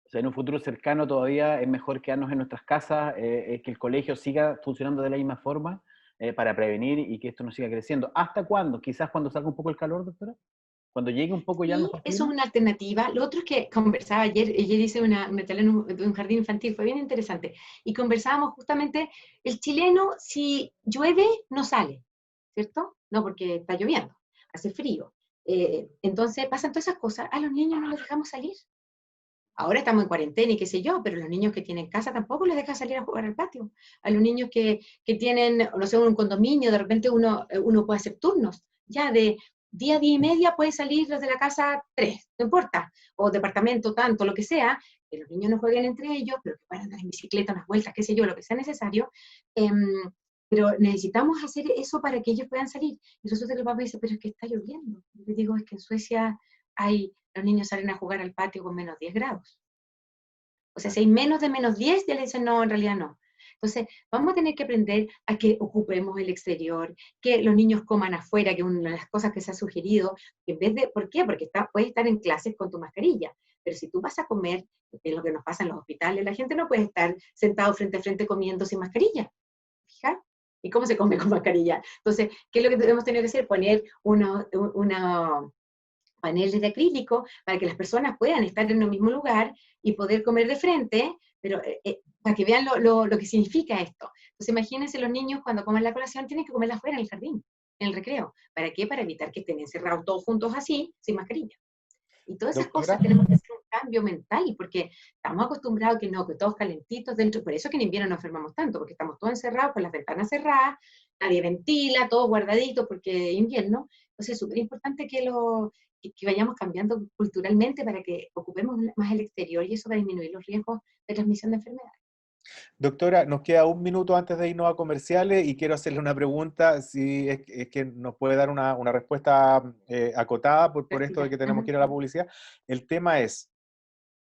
O sea, en un futuro cercano todavía es mejor quedarnos en nuestras casas, que el colegio siga funcionando de la misma forma para prevenir y que esto no siga creciendo. ¿Hasta cuándo? Quizás cuando salga un poco el calor, doctora. Cuando llegue un poco ya Sí, mejor. eso es una alternativa. Lo otro es que conversaba ayer hice una charla en un jardín infantil, fue bien interesante, y conversábamos justamente, el chileno si llueve no sale, ¿cierto? No, porque está lloviendo, hace frío. Entonces pasan todas esas cosas, a los niños no los dejamos salir. Ahora estamos en cuarentena y qué sé yo, pero los niños que tienen casa tampoco les dejan salir a jugar al patio. A los niños que tienen, no sé, un condominio, de repente uno puede hacer turnos, ya de día a día y media pueden salir los de la casa 3, no importa, o departamento, tanto, lo que sea, que los niños no jueguen entre ellos, pero que puedan andar en bicicleta, unas vueltas, qué sé yo, lo que sea necesario, pero necesitamos hacer eso para que ellos puedan salir. Y resulta que el papá dice, pero es que está lloviendo. Y le digo, es que en Suecia hay los niños salen a jugar al patio con menos 10 grados. O sea, si hay menos de menos 10, ya le dicen, no, en realidad no. Entonces, vamos a tener que aprender a que ocupemos el exterior, que los niños coman afuera, que una de las cosas que se ha sugerido, que en vez de, ¿por qué? Porque puedes estar en clases con tu mascarilla, pero si tú vas a comer, es lo que nos pasa en los hospitales, la gente no puede estar sentado frente a frente comiendo sin mascarilla. ¿Fija? ¿Y cómo se come con mascarilla? Entonces, ¿qué es lo que hemos tenido que hacer? Poner una paneles de acrílico para que las personas puedan estar en el mismo lugar y poder comer de frente, pero para que vean lo que significa esto. Entonces imagínense los niños cuando comen la colación tienen que comerla afuera en el jardín, en el recreo. ¿Para qué? Para evitar que estén encerrados todos juntos así, sin mascarilla. Y todas esas Doctora. cosas tenemos que hacer un cambio mental, porque estamos acostumbrados que no, que todos calentitos dentro, por eso que en invierno no enfermamos tanto, porque estamos todos encerrados con las ventanas cerradas, nadie ventila, todos guardaditos porque es invierno. Entonces es súper importante que vayamos cambiando culturalmente para que ocupemos más el exterior y eso va a disminuir los riesgos de transmisión de enfermedades. Doctora, nos queda un minuto antes de irnos a comerciales y quiero hacerle una pregunta, si es que nos puede dar una respuesta acotada por esto de que tenemos que ir a la publicidad. El tema es,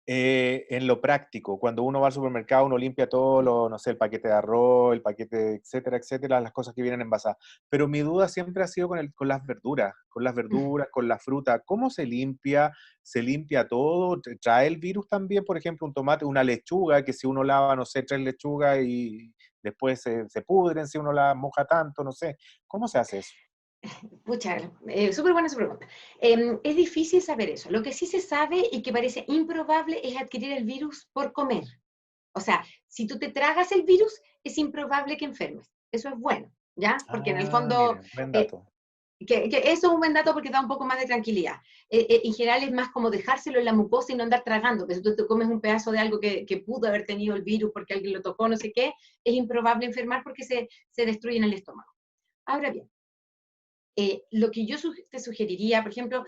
en lo práctico, cuando uno va al supermercado, uno limpia todo, no sé, el paquete de arroz, el paquete, etcétera, etcétera, las cosas que vienen envasadas. Pero mi duda siempre ha sido con las verduras, con la fruta. ¿Cómo se limpia? ¿Se limpia todo? ¿Trae el virus también, por ejemplo, un tomate, una lechuga, que si uno lava, no sé, 3 lechugas y después se pudren si uno la moja tanto, no sé? ¿Cómo se hace eso? Pucha, súper buena su pregunta. Es difícil saber eso. Lo que sí se sabe y que parece improbable es adquirir el virus por comer. O sea, si tú te tragas el virus, es improbable que enfermes. Eso es bueno, ¿ya? Porque en el fondo, Miren, buen eh, dato. que eso es un buen dato porque da un poco más de tranquilidad. En general es más como dejárselo en la mucosa y no andar tragando, que si tú te comes un pedazo de algo que pudo haber tenido el virus porque alguien lo tocó, no sé qué, es improbable enfermar porque se destruye en el estómago. Ahora bien, lo que yo te sugeriría, por ejemplo,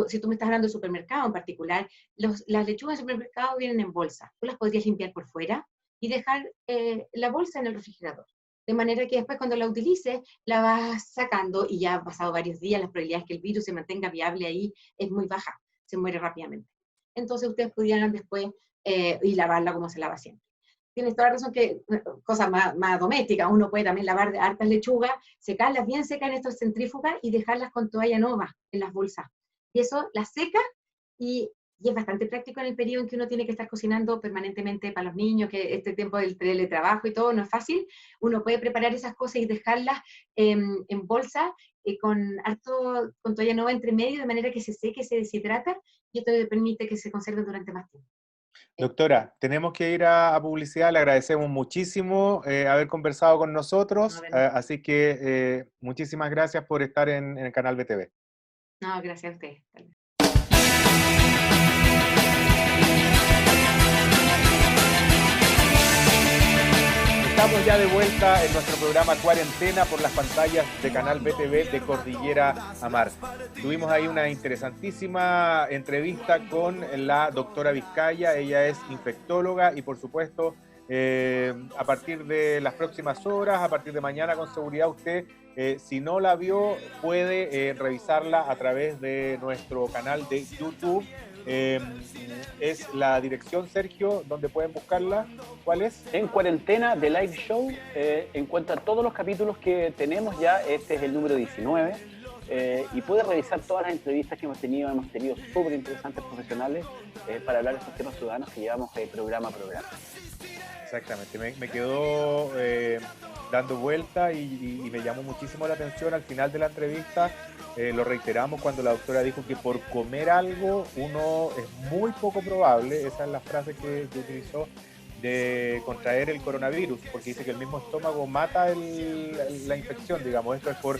si tú me estás hablando de supermercado en particular, las lechugas de supermercado vienen en bolsa. Tú las podrías limpiar por fuera y dejar la bolsa en el refrigerador. De manera que después cuando la utilices, la vas sacando y ya han pasado varios días, las probabilidades que el virus se mantenga viable ahí es muy baja, se muere rápidamente. Entonces ustedes pudieran después y lavarla como se lava siempre. Tienes toda la razón que cosas más domésticas, uno puede también lavar hartas lechugas, secarlas bien secas en estos centrífugas y dejarlas con toalla nova en las bolsas. Y eso las seca y es bastante práctico en el periodo en que uno tiene que estar cocinando permanentemente para los niños, que este tiempo del teletrabajo y todo no es fácil. Uno puede preparar esas cosas y dejarlas en bolsa con toalla nova entre medio, de manera que se seque, se deshidrata y esto le permite que se conserve durante más tiempo. Doctora, tenemos que ir a publicidad, le agradecemos muchísimo haber conversado con nosotros, así que muchísimas gracias por estar en el canal BTV. No, gracias a usted. Estamos ya de vuelta en nuestro programa Cuarentena por las pantallas de Canal BTV de Cordillera a Mar. Tuvimos ahí una interesantísima entrevista con la doctora Vizcaya, ella es infectóloga y por supuesto a partir de las próximas horas, a partir de mañana con seguridad usted, si no la vio, puede revisarla a través de nuestro canal de YouTube. Es la dirección, Sergio, donde pueden buscarla. ¿Cuál es? En Cuarentena de Live Show encuentra todos los capítulos que tenemos ya. Este es el número 19 y puede revisar todas las entrevistas que hemos tenido súper interesantes profesionales para hablar de estos temas ciudadanos que llevamos programa a programa. Exactamente, me quedó dando vuelta y me llamó muchísimo la atención al final de la entrevista. Lo reiteramos cuando la doctora dijo que por comer algo uno es muy poco probable, esa es la frase que utilizó, de contraer el coronavirus, porque dice que el mismo estómago mata la infección, digamos. Esto es por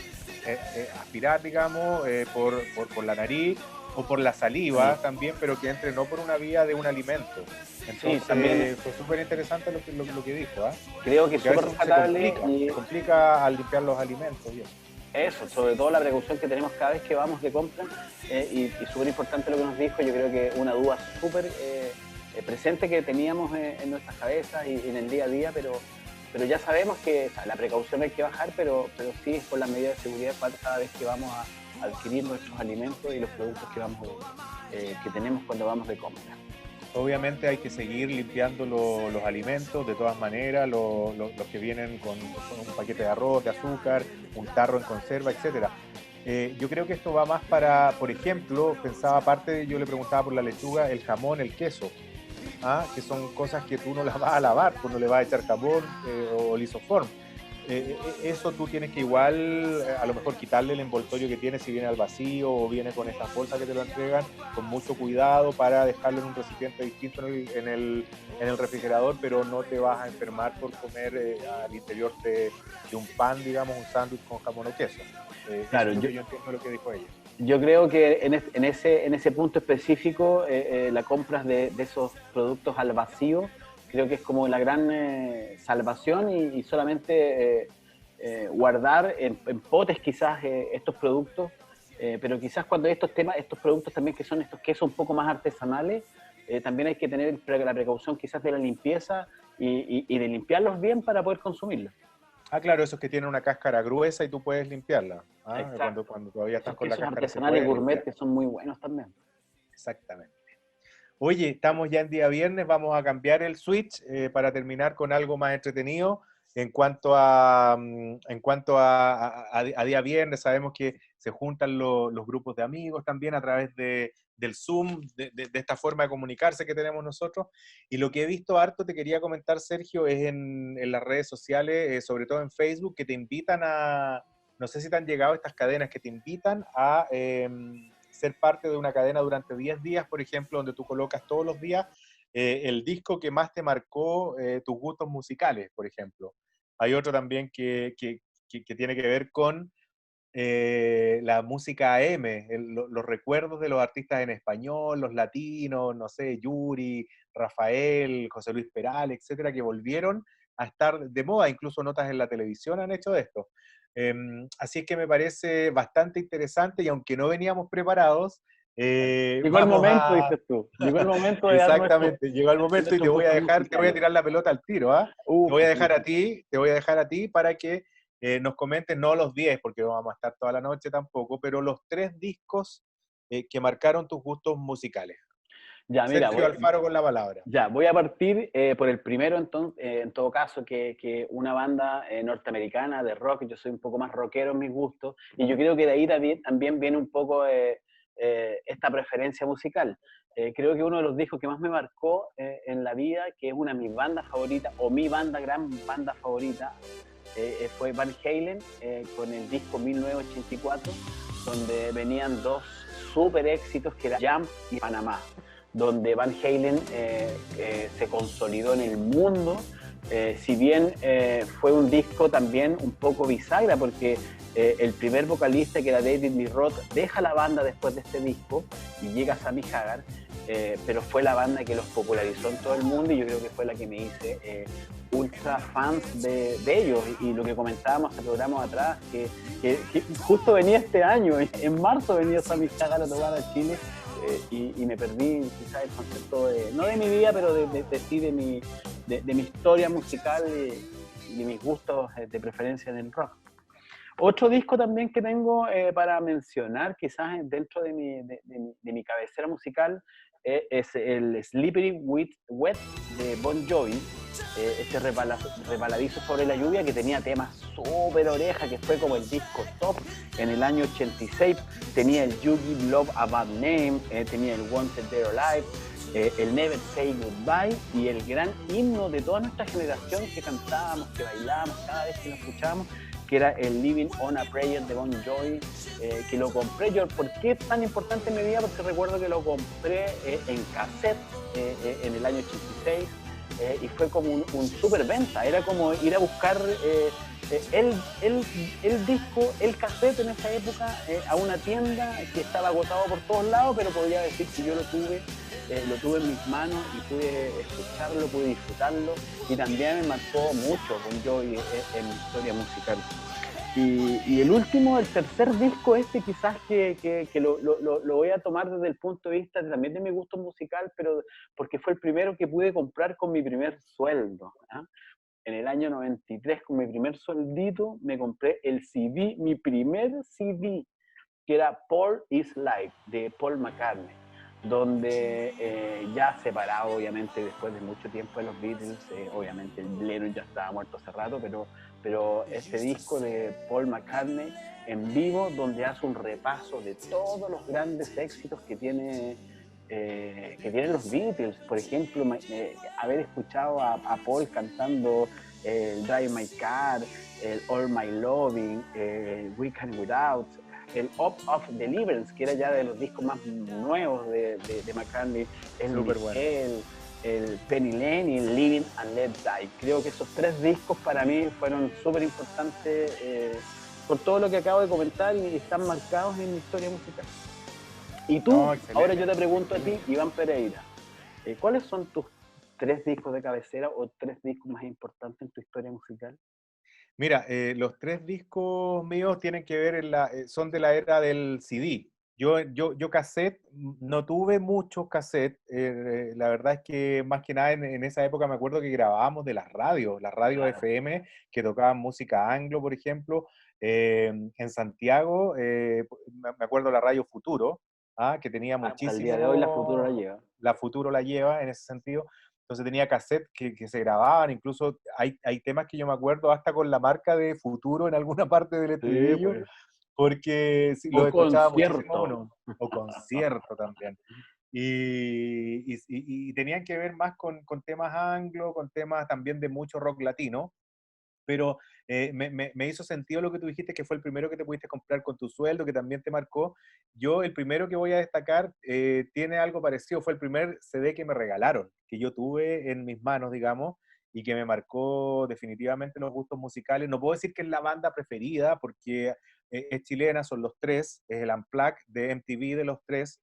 aspirar, digamos, por la nariz o por la saliva también, pero que entre no por una vía de un alimento. Entonces, sí, también fue súper interesante lo que dijo. Creo que es súper respetable. Complica al limpiar los alimentos. Bien. Eso, sobre todo la precaución que tenemos cada vez que vamos de compra y súper importante lo que nos dijo. Yo creo que una duda súper presente que teníamos en nuestras cabezas y en el día a día, pero ya sabemos que la precaución hay que bajar, pero sí es por las medidas de seguridad cada vez que vamos adquirir nuestros alimentos y los productos que tenemos cuando vamos de compra. Obviamente hay que seguir limpiando los alimentos de todas maneras, los que vienen con un paquete de arroz, de azúcar, un tarro en conserva, etcétera. Yo creo que esto va más para, por ejemplo, pensaba aparte, yo le preguntaba por la lechuga, el jamón, el queso, que son cosas que tú no las vas a lavar, tú no le vas a echar jabón o lisoform. Eso tú tienes que igual, a lo mejor quitarle el envoltorio que tiene si viene al vacío o viene con estas bolsas que te lo entregan, con mucho cuidado para dejarlo en un recipiente distinto en el refrigerador, pero no te vas a enfermar por comer al interior de un pan, digamos, un sándwich con jamón o queso. Claro, yo entiendo lo que dijo ella. Yo creo que en ese punto específico, la compra de esos productos al vacío, creo que es como la gran salvación y solamente guardar en potes quizás estos productos, pero quizás cuando estos productos también que son estos quesos un poco más artesanales, también hay que tener la precaución quizás de la limpieza y de limpiarlos bien para poder consumirlos. Claro, esos que tienen una cáscara gruesa y tú puedes limpiarla. Cuando todavía están con la Esos cáscara se artesanales puede gourmet limpiar. que son muy buenos también. Exactamente. Oye, estamos ya en día viernes, vamos a cambiar el switch para terminar con algo más entretenido. En cuanto a día viernes, sabemos que se juntan los grupos de amigos también a través del Zoom, de esta forma de comunicarse que tenemos nosotros. Y lo que he visto harto, te quería comentar, Sergio, es en las redes sociales, sobre todo en Facebook, que te invitan no sé si te han llegado estas cadenas que te invitan a ser parte de una cadena durante 10 días, por ejemplo, donde tú colocas todos los días el disco que más te marcó tus gustos musicales, por ejemplo. Hay otro también que tiene que ver con la música AM, los recuerdos de los artistas en español, los latinos, no sé, Yuri, Rafael, José Luis Peral, etcétera, que volvieron a estar de moda, incluso notas en la televisión han hecho de esto. Así es que me parece bastante interesante y aunque no veníamos preparados, Llegó el vamos momento, a... dices tú. Llegó el momento de dar Exactamente, llegó el momento y nuestros gustos te voy a musicales. tirar la pelota al tiro, ¿ah? Te voy a dejar a ti, te voy a dejar a ti para que nos comenten, no los 10, porque no vamos a estar toda la noche tampoco, pero los 3 discos que marcaron tus gustos musicales. Ya, mira, Sergio Alfaro con la palabra. voy a partir por el primero, entonces, en todo caso, que una banda norteamericana de rock. Yo soy un poco más rockero en mis gustos, y yo creo que de ahí también viene un poco esta preferencia musical. Creo que uno de los discos que más me marcó en la vida, que es una de mis bandas favoritas, o mi gran banda favorita, fue Van Halen, con el disco 1984, donde venían dos super éxitos que eran Jump y Panamá, donde Van Halen se consolidó en el mundo. Si bien fue un disco también un poco bisagra, porque el primer vocalista, que era David Lee Roth, deja la banda después de este disco y llega Sammy Hagar, pero fue la banda que los popularizó en todo el mundo, y yo creo que fue la que me hice ultra fans de ellos. Y lo que comentábamos hace programas atrás, que justo venía este año, en marzo venía Sammy Hagar a tocar a Chile, y me perdí quizás el concepto no de mi vida, pero de mi historia musical y de mis gustos de preferencia en el rock. Otro disco también que tengo para mencionar, quizás dentro de mi cabecera musical, es el Slippery Wet de Bon Jovi, este rebaladizo sobre la lluvia, que tenía temas súper oreja, que fue como el disco top en el año 86. Tenía el You Give Love a Bad Name, tenía el Wanted Dead or Alive, el Never Say Goodbye, y el gran himno de toda nuestra generación, que cantábamos, que bailábamos cada vez que lo escuchábamos, que era el Living on a Prayer de Bon Jovi, que lo compré yo. ¿Por qué es tan importante en mi vida? Porque recuerdo que lo compré en cassette en el año 86, y fue como un superventa. Era como ir a buscar el disco, el cassette en esa época, a una tienda que estaba agotado por todos lados, pero podría decir que yo lo tuve en mis manos y pude escucharlo, pude disfrutarlo, y también me marcó mucho Bon Jovi en mi historia musical. Y el tercer disco, quizás que lo voy a tomar desde el punto de vista también de mi gusto musical, pero porque fue el primero que pude comprar con mi primer sueldo, ¿eh? En el año 93, con mi primer sueldito, me compré el CD, mi primer CD, que era Paul is Life, de Paul McCartney, donde ya separado, obviamente, después de mucho tiempo de los Beatles, obviamente Lennon ya estaba muerto hace rato, pero este disco de Paul McCartney en vivo, donde hace un repaso de todos los grandes éxitos que tienen los Beatles. Por ejemplo, haber escuchado a Paul cantando el Drive My Car, el All My Loving, We Can Without, el Up of Deliverance, que era ya de los discos más nuevos de McCartney, el Michelle, el Penny Lane y el Living and Let Die. Creo que esos 3 discos para mí fueron súper importantes por todo lo que acabo de comentar y están marcados en mi historia musical. Y tú, ahora yo te pregunto a ti, Iván Pereira, ¿cuáles son tus 3 discos de cabecera o 3 discos más importantes en tu historia musical? Mira, los 3 discos míos tienen que ver, son de la era del CD. Yo cassette, no tuve muchos cassettes. La verdad es que más que nada en esa época me acuerdo que grabábamos de las radios Claro. FM, que tocaban música anglo, por ejemplo. En Santiago, me acuerdo la radio Futuro, que tenía muchísimo... Hasta el día de hoy la Futuro la lleva. La Futuro la lleva en ese sentido. Entonces tenía cassette que se grababan, incluso hay temas que yo me acuerdo hasta con la marca de Futuro en alguna parte del estribillo, Sí, pues. porque sí, lo escuchaba muchísimo uno, o concierto también. Y tenían que ver más con temas anglo, con temas también de mucho rock latino, pero me hizo sentido lo que tú dijiste, que fue el primero que te pudiste comprar con tu sueldo, que también te marcó. Yo, el primero que voy a destacar, tiene algo parecido, fue el primer CD que me regalaron, que yo tuve en mis manos, digamos, y que me marcó definitivamente los gustos musicales. No puedo decir que es la banda preferida, porque es chilena, son los 3, es el Unplugged de MTV de los 3.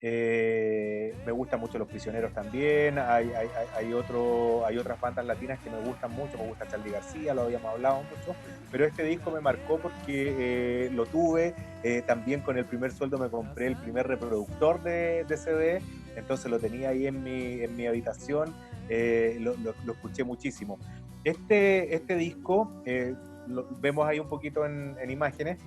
Me gustan mucho Los Prisioneros también, hay otras bandas latinas que me gustan mucho, me gusta Charly García, lo habíamos hablado mucho, pero este disco me marcó porque lo tuve, también con el primer sueldo me compré el primer reproductor de CD, entonces lo tenía ahí en mi habitación, lo escuché muchísimo. Este disco, lo vemos ahí un poquito en imágenes,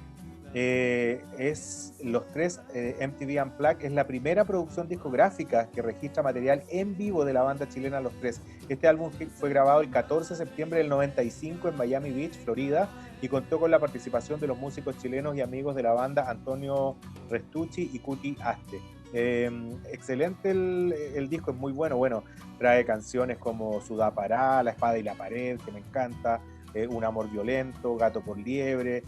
es los 3 MTV Unplugged, es la primera producción discográfica que registra material en vivo de la banda chilena Los 3. Este álbum fue grabado el 14 de septiembre del 95 en Miami Beach, Florida, y contó con la participación de los músicos chilenos y amigos de la banda Antonio Restucci y Cuti Aste. Excelente el disco, es muy bueno, trae canciones como Sudá Pará, La Espada y la Pared, que me encanta, Un Amor Violento, Gato por Liebre,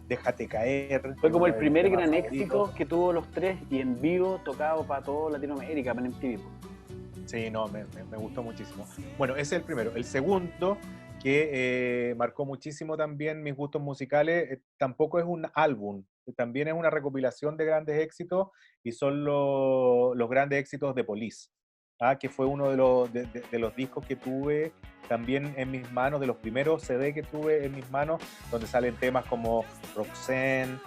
Déjate Caer. Fue como el primer gran éxito que tuvo Los 3 y en vivo tocado para toda Latinoamérica, para MTV. Sí, no, me gustó muchísimo. Bueno, ese es el primero. El segundo, que marcó muchísimo también mis gustos musicales, tampoco es un álbum, también es una recopilación de grandes éxitos y son los grandes éxitos de Police, que fue uno de los discos que tuve también en mis manos, de los primeros CD que tuve en mis manos, donde salen temas como Roxanne,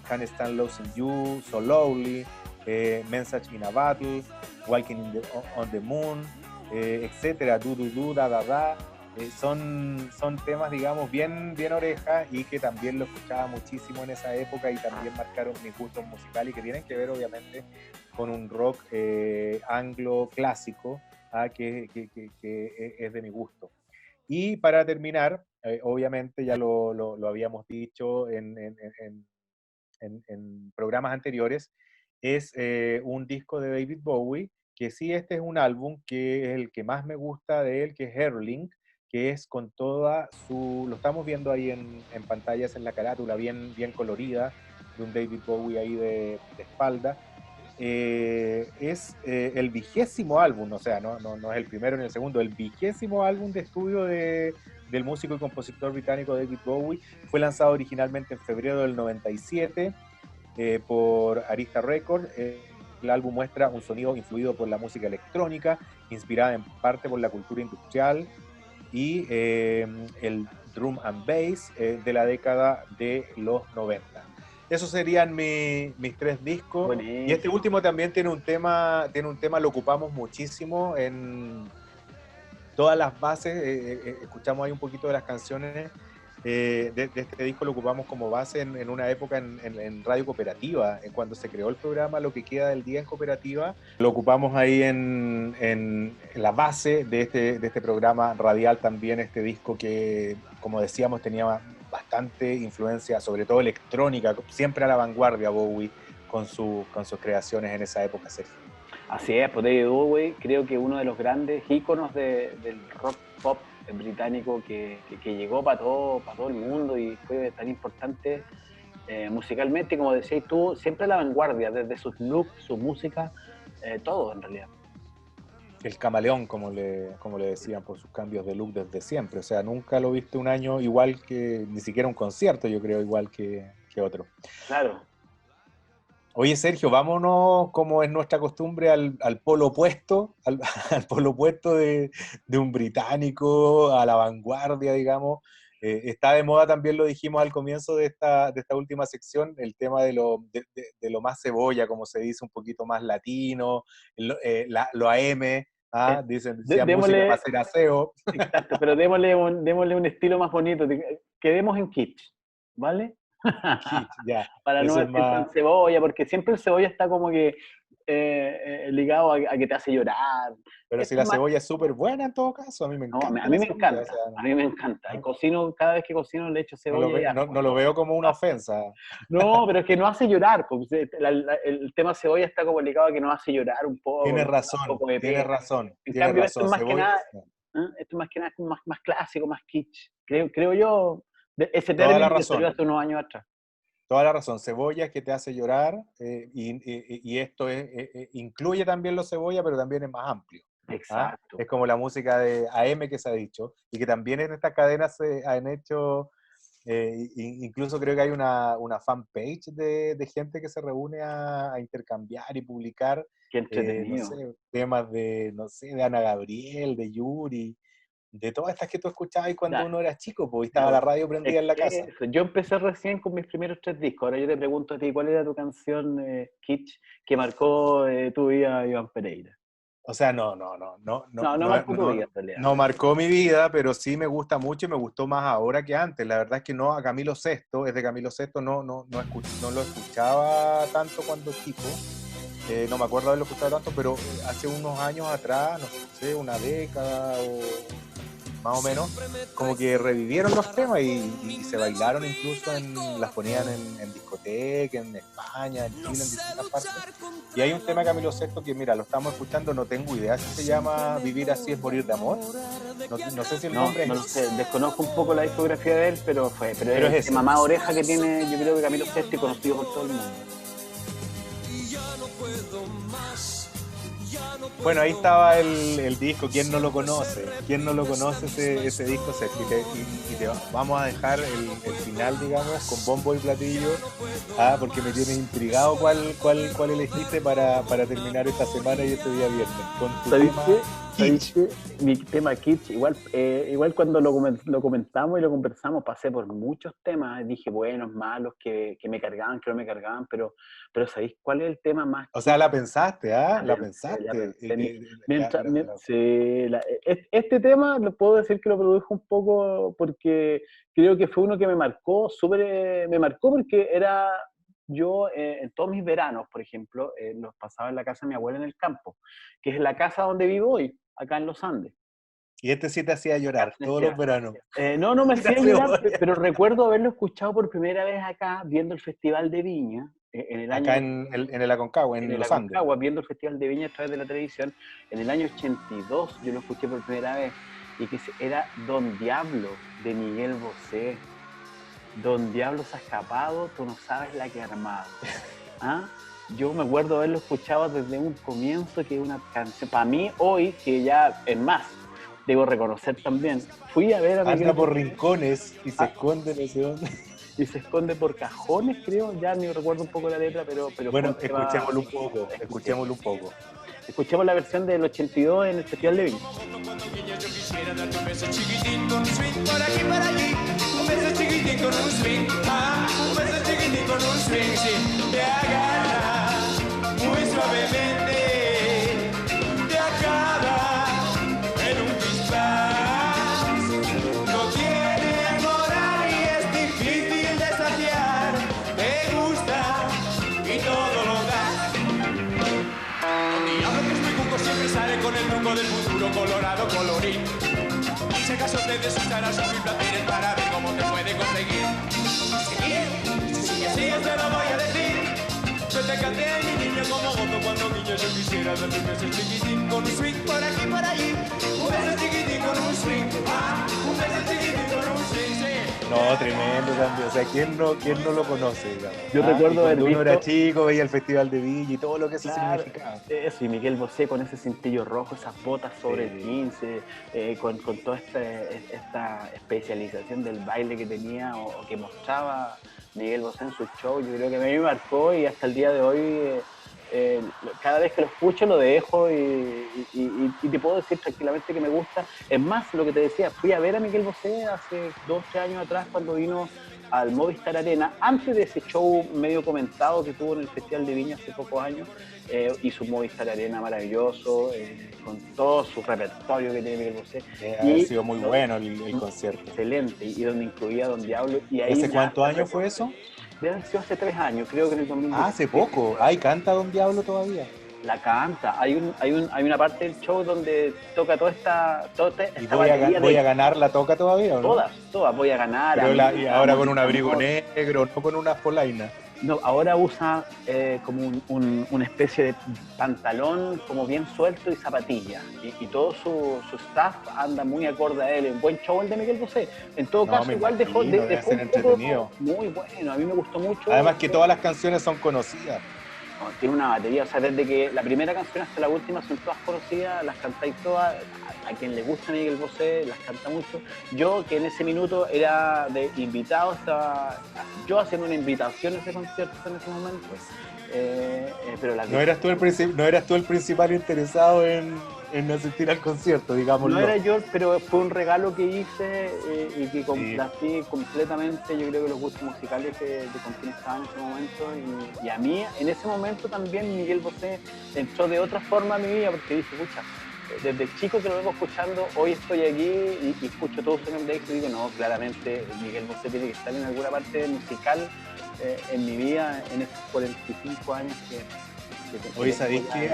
Can't Stand Losing You, So Lonely, Message in a Battle, Walking on the Moon, etcétera, Du Du Du, Da Da Da. Son temas, digamos, bien oreja y que también lo escuchaba muchísimo en esa época y también marcaron mis gustos musicales y que tienen que ver, obviamente, con un rock anglo clásico, que es de mi gusto. Y para terminar, obviamente ya lo habíamos dicho en programas anteriores, es un disco de David Bowie, que sí, este es un álbum que es el que más me gusta de él, que es Herling, que es con toda lo estamos viendo ahí en pantallas, en la carátula, bien colorida, de un David Bowie ahí de espalda. Es el 20º álbum, o sea, no es el primero ni el segundo, el 20º álbum de estudio del músico y compositor británico David Bowie. Fue lanzado originalmente en febrero del 97 por Arista Records. El álbum muestra un sonido influido por la música electrónica, inspirada en parte por la cultura industrial y el drum and bass de la década de los 90. Esos serían mis 3 discos. Buenísimo. Y este último también tiene un tema, lo ocupamos muchísimo en todas las bases, escuchamos ahí un poquito de las canciones, de este disco lo ocupamos como base en una época en Radio Cooperativa, en cuando se creó el programa Lo que queda del día en Cooperativa. Lo ocupamos ahí en la base de este programa radial también, este disco que, como decíamos, tenía bastante influencia, sobre todo electrónica, siempre a la vanguardia Bowie con sus creaciones en esa época, Sergio. Así es, pues David Bowie creo que uno de los grandes íconos del rock pop británico que llegó para todo el mundo y fue tan importante musicalmente, como decías tú, siempre a la vanguardia, desde sus looks, su música, todo en realidad. El camaleón, como le decían, por sus cambios de look desde siempre, o sea, nunca lo viste un año igual que, ni siquiera un concierto, yo creo, igual que otro. Claro. Oye, Sergio, vámonos, como es nuestra costumbre, al polo opuesto, al polo opuesto de un británico, a la vanguardia, digamos. Está de moda, también lo dijimos al comienzo de esta última sección, el tema de lo más cebolla, como se dice, un poquito más latino, lo AM, decían música para hacer aseo. Exacto, pero démosle un estilo más bonito, quedemos en kitsch, ¿vale? Ya, para no decir tan cebolla, porque siempre el cebolla está como que ligado a que te hace llorar. Pero si la cebolla es súper buena en todo caso, a mí me encanta. No, a mí me encanta, o sea, a mí me encanta. Y cocino, cada vez que cocino le echo cebolla. No lo veo como una ofensa. No, pero es que no hace llorar, porque el tema cebolla está como ligado a que nos hace llorar un poco. Tienes razón. En cambio, esto es más que nada, más clásico, más kitsch. Creo yo. Ese término que salió hace unos años atrás. Toda la razón, cebolla que te hace llorar, y esto incluye también los cebolla, pero también es más amplio. Exacto. Es como la música de AM que se ha dicho, y que también en estas cadenas se han hecho, incluso creo que hay una fanpage de gente que se reúne a intercambiar y publicar temas de Ana Gabriel, de Yuri, de todas estas que tú escuchabas cuando uno era chico, pues estaba la radio prendida en la casa. Yo empecé recién con mis primeros 3 discos. Ahora yo te pregunto a ti, ¿cuál era tu canción kitsch que marcó tu vida, Iván Pereira? O sea, no marcó tu vida, en realidad. No marcó mi vida, pero sí me gusta mucho y me gustó más ahora que antes. La verdad es que no, a Camilo Sesto, es de Camilo Sesto, no lo escuchaba tanto cuando chico. No me acuerdo haberlo escuchado tanto, pero hace unos años atrás, no sé, una década o más o menos, como que revivieron los temas y se bailaron, incluso las ponían en discoteca, en España, en Chile, en distintas partes. Y hay un tema de Camilo Sesto que, mira, lo estamos escuchando, no tengo idea si se llama Vivir así es morir de amor. No sé si el nombre no lo sé, desconozco un poco la discografía de él, pero es el tema más oreja que tiene, yo creo que Camilo Sesto, y conocido por todo el mundo. Bueno, ahí estaba el disco. ¿Quién no lo conoce? ¿Quién no lo conoce ese disco, Sergio? Y te vamos a dejar el final, digamos, con bombo y platillo, porque me tienes intrigado cuál elegiste para terminar esta semana y este día viernes. Con tu tema kitsch. Mi tema kitsch, igual cuando lo comentamos y lo conversamos, pasé por muchos temas, dije buenos, malos, que me cargaban, que no me cargaban, pero ¿sabéis cuál es el tema más? O sea, la pensaste, La pensaste. Este tema lo puedo decir que lo produjo un poco porque creo que fue uno que me marcó porque era yo en todos mis veranos, por ejemplo, los pasaba en la casa de mi abuela en el campo, que es la casa donde vivo hoy, acá en los Andes. Y este sí te hacía llorar todos los veranos. No me hacía llorar, pero recuerdo haberlo escuchado por primera vez acá, viendo el Festival de Viña. Acá en el Aconcagua, en los Andes. Viendo el Festival de Viña a través de la televisión. En el año 82 yo lo escuché por primera vez, y que era Don Diablo, de Miguel Bosé. Don Diablo se ha escapado, tú no sabes la que ha armado. Yo me acuerdo haberlo escuchado desde un comienzo, que es una canción, para mí hoy, que ya es más, debo reconocer también, fui a ver a Miguel Anda por rincones y se esconde no sé dónde. Y se esconde por cajones, creo, ya ni recuerdo un poco la letra, pero bueno, escuchémoslo un poco. Escuchemos la versión del 82 en el Festival de Viña. Un beso chiquitín con un swing por aquí, por allí. Un beso chiquitín con un swing. Un beso chiquitín con un swing, sí. Te agarra muy suavemente. Te acaba en un pispás. No tiene moral y truco del futuro colorado colorín. Si acaso te desustarás a mil placeres para ver cómo te puede conseguir. Si sigue así, yo te lo voy a decir. Yo te canté a mi niño como gozo cuando niño yo quisiera darte un beso chiquitín con un swing por aquí por allí. Un beso chiquitín con un swing, un beso chiquitín con un swing, sí. No, tremendo también. O sea, ¿quién no lo conoce, digamos? Yo recuerdo haber cuando uno era visto- chico, veía el Festival de Villa y todo lo que eso Claro, significaba. eso, y Miguel Bosé con ese cintillo rojo, esas botas sobre Sí. el 15, con toda esta especialización del baile que tenía o que mostraba Miguel Bosé en su show, yo creo que a mí me marcó y hasta el día de hoy, cada vez que lo escucho lo dejo y te puedo decir tranquilamente que me gusta. Es más, lo que te decía, fui a ver a Miguel Bosé hace 2-3 años atrás cuando vino al Movistar Arena, antes de ese show medio comentado que tuvo en el Festival de Viña hace pocos años, hizo un Movistar Arena maravilloso, con todo su repertorio que tiene Miguel Bosé. Ha sido muy bueno el concierto. Excelente, y donde incluía Don Diablo. Y ahí ¿Hace ya- cuántos años fue eso? Debe haber sido hace 3 años, creo que en el 2017. Ah, hace poco. Ay, canta Don Diablo todavía. La canta. Hay una parte del show donde toca toda esta ¿Y batería voy de a ganar la toca todavía o no? todas. Voy a ganar. Pero y ahora con un Amor, abrigo Amor. negro, no con unas polainas. No, ahora usa como una especie de pantalón como bien suelto y zapatillas. Y todo su staff anda muy acorde a él. Un buen show el de Miguel Bosé. En todo No, caso, me igual imagino, debe dejó ser un poco entretenido. muy bueno. A mí me gustó mucho. Además que todas las canciones son conocidas. No, tiene una batería, o sea, desde que la primera canción hasta la última son todas conocidas, las cantáis todas, a quien le gusta Miguel Bosé, las canta mucho. Yo, que en ese minuto era de invitado, estaba yo haciendo una invitación a ese concierto en ese momento, pero la No eras tú el principal interesado en asistir al concierto, digámoslo. No era yo, pero fue un regalo que hice y que complací completamente, yo creo que los gustos musicales de con quien estaba en ese momento. Y a mí, en ese momento también, Miguel Bosé entró de otra forma a mi vida, porque dije, pucha, desde chico que lo vengo escuchando, hoy estoy aquí y escucho todos sus de y digo, no, claramente Miguel Bosé tiene que estar en alguna parte musical en mi vida, en estos 45 años que Oye, ¿sabéis qué?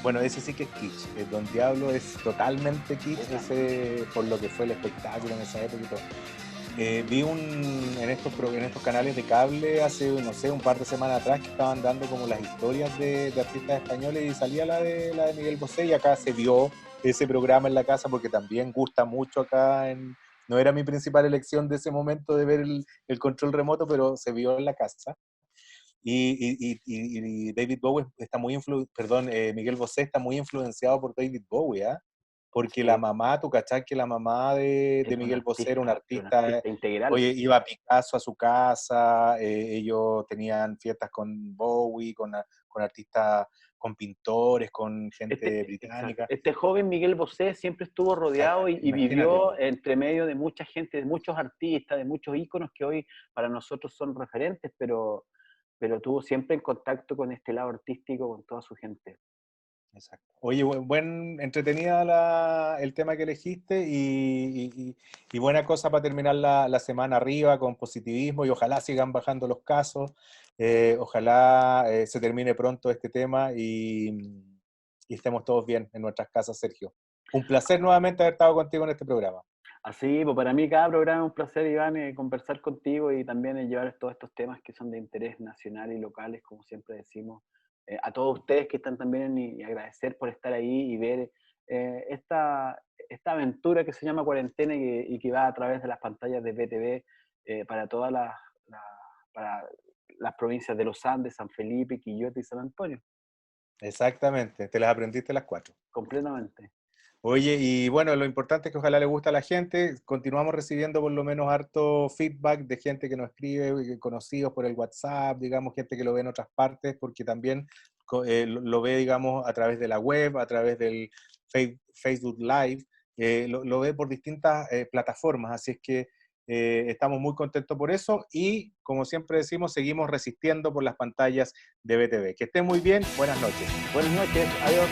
Bueno, ese sí que es kitsch. El Don Diablo es totalmente kitsch, ese, por lo que fue el espectáculo en esa época y todo. Vi en estos canales de cable hace, no sé, un par de semanas atrás que estaban dando como las historias de artistas españoles y salía la de Miguel Bosé y acá se vio ese programa en la casa porque también gusta mucho acá. No era mi principal elección de ese momento de ver el control remoto, pero se vio en la casa. Y David Bowie está Miguel Bosé está muy influenciado por David Bowie, ¿ah? Porque la mamá, tú cachás que la mamá de Miguel Bosé era una artista integral. Oye, iba Picasso a su casa, ellos tenían fiestas con Bowie, con artistas, con pintores, con gente británica. Este joven Miguel Bosé siempre estuvo rodeado y vivió entre medio de mucha gente, de muchos artistas, de muchos íconos que hoy para nosotros son referentes, pero tuvo siempre en contacto con este lado artístico, con toda su gente. Exacto. Oye, entretenida el tema que elegiste y buena cosa para terminar la semana arriba con positivismo y ojalá sigan bajando los casos, ojalá se termine pronto este tema y estemos todos bien en nuestras casas, Sergio. Un placer nuevamente haber estado contigo en este programa. Así, pues para mí cada programa es un placer, Iván, conversar contigo y también llevar todos estos temas que son de interés nacional y locales, como siempre decimos. A todos ustedes que están también y agradecer por estar ahí y ver esta aventura que se llama Cuarentena y que va a través de las pantallas de BTV para todas para las provincias de Los Andes, San Felipe, Quillota y San Antonio. Exactamente, te las aprendiste las 4. Completamente. Oye, y bueno, lo importante es que ojalá le guste a la gente. Continuamos recibiendo por lo menos harto feedback de gente que nos escribe, conocidos por el WhatsApp, digamos, gente que lo ve en otras partes, porque también lo ve, digamos, a través de la web, a través del Facebook Live, lo ve por distintas plataformas, así es que estamos muy contentos por eso y, como siempre decimos, seguimos resistiendo por las pantallas de BTV. Que estén muy bien, buenas noches. Buenas noches, adiós.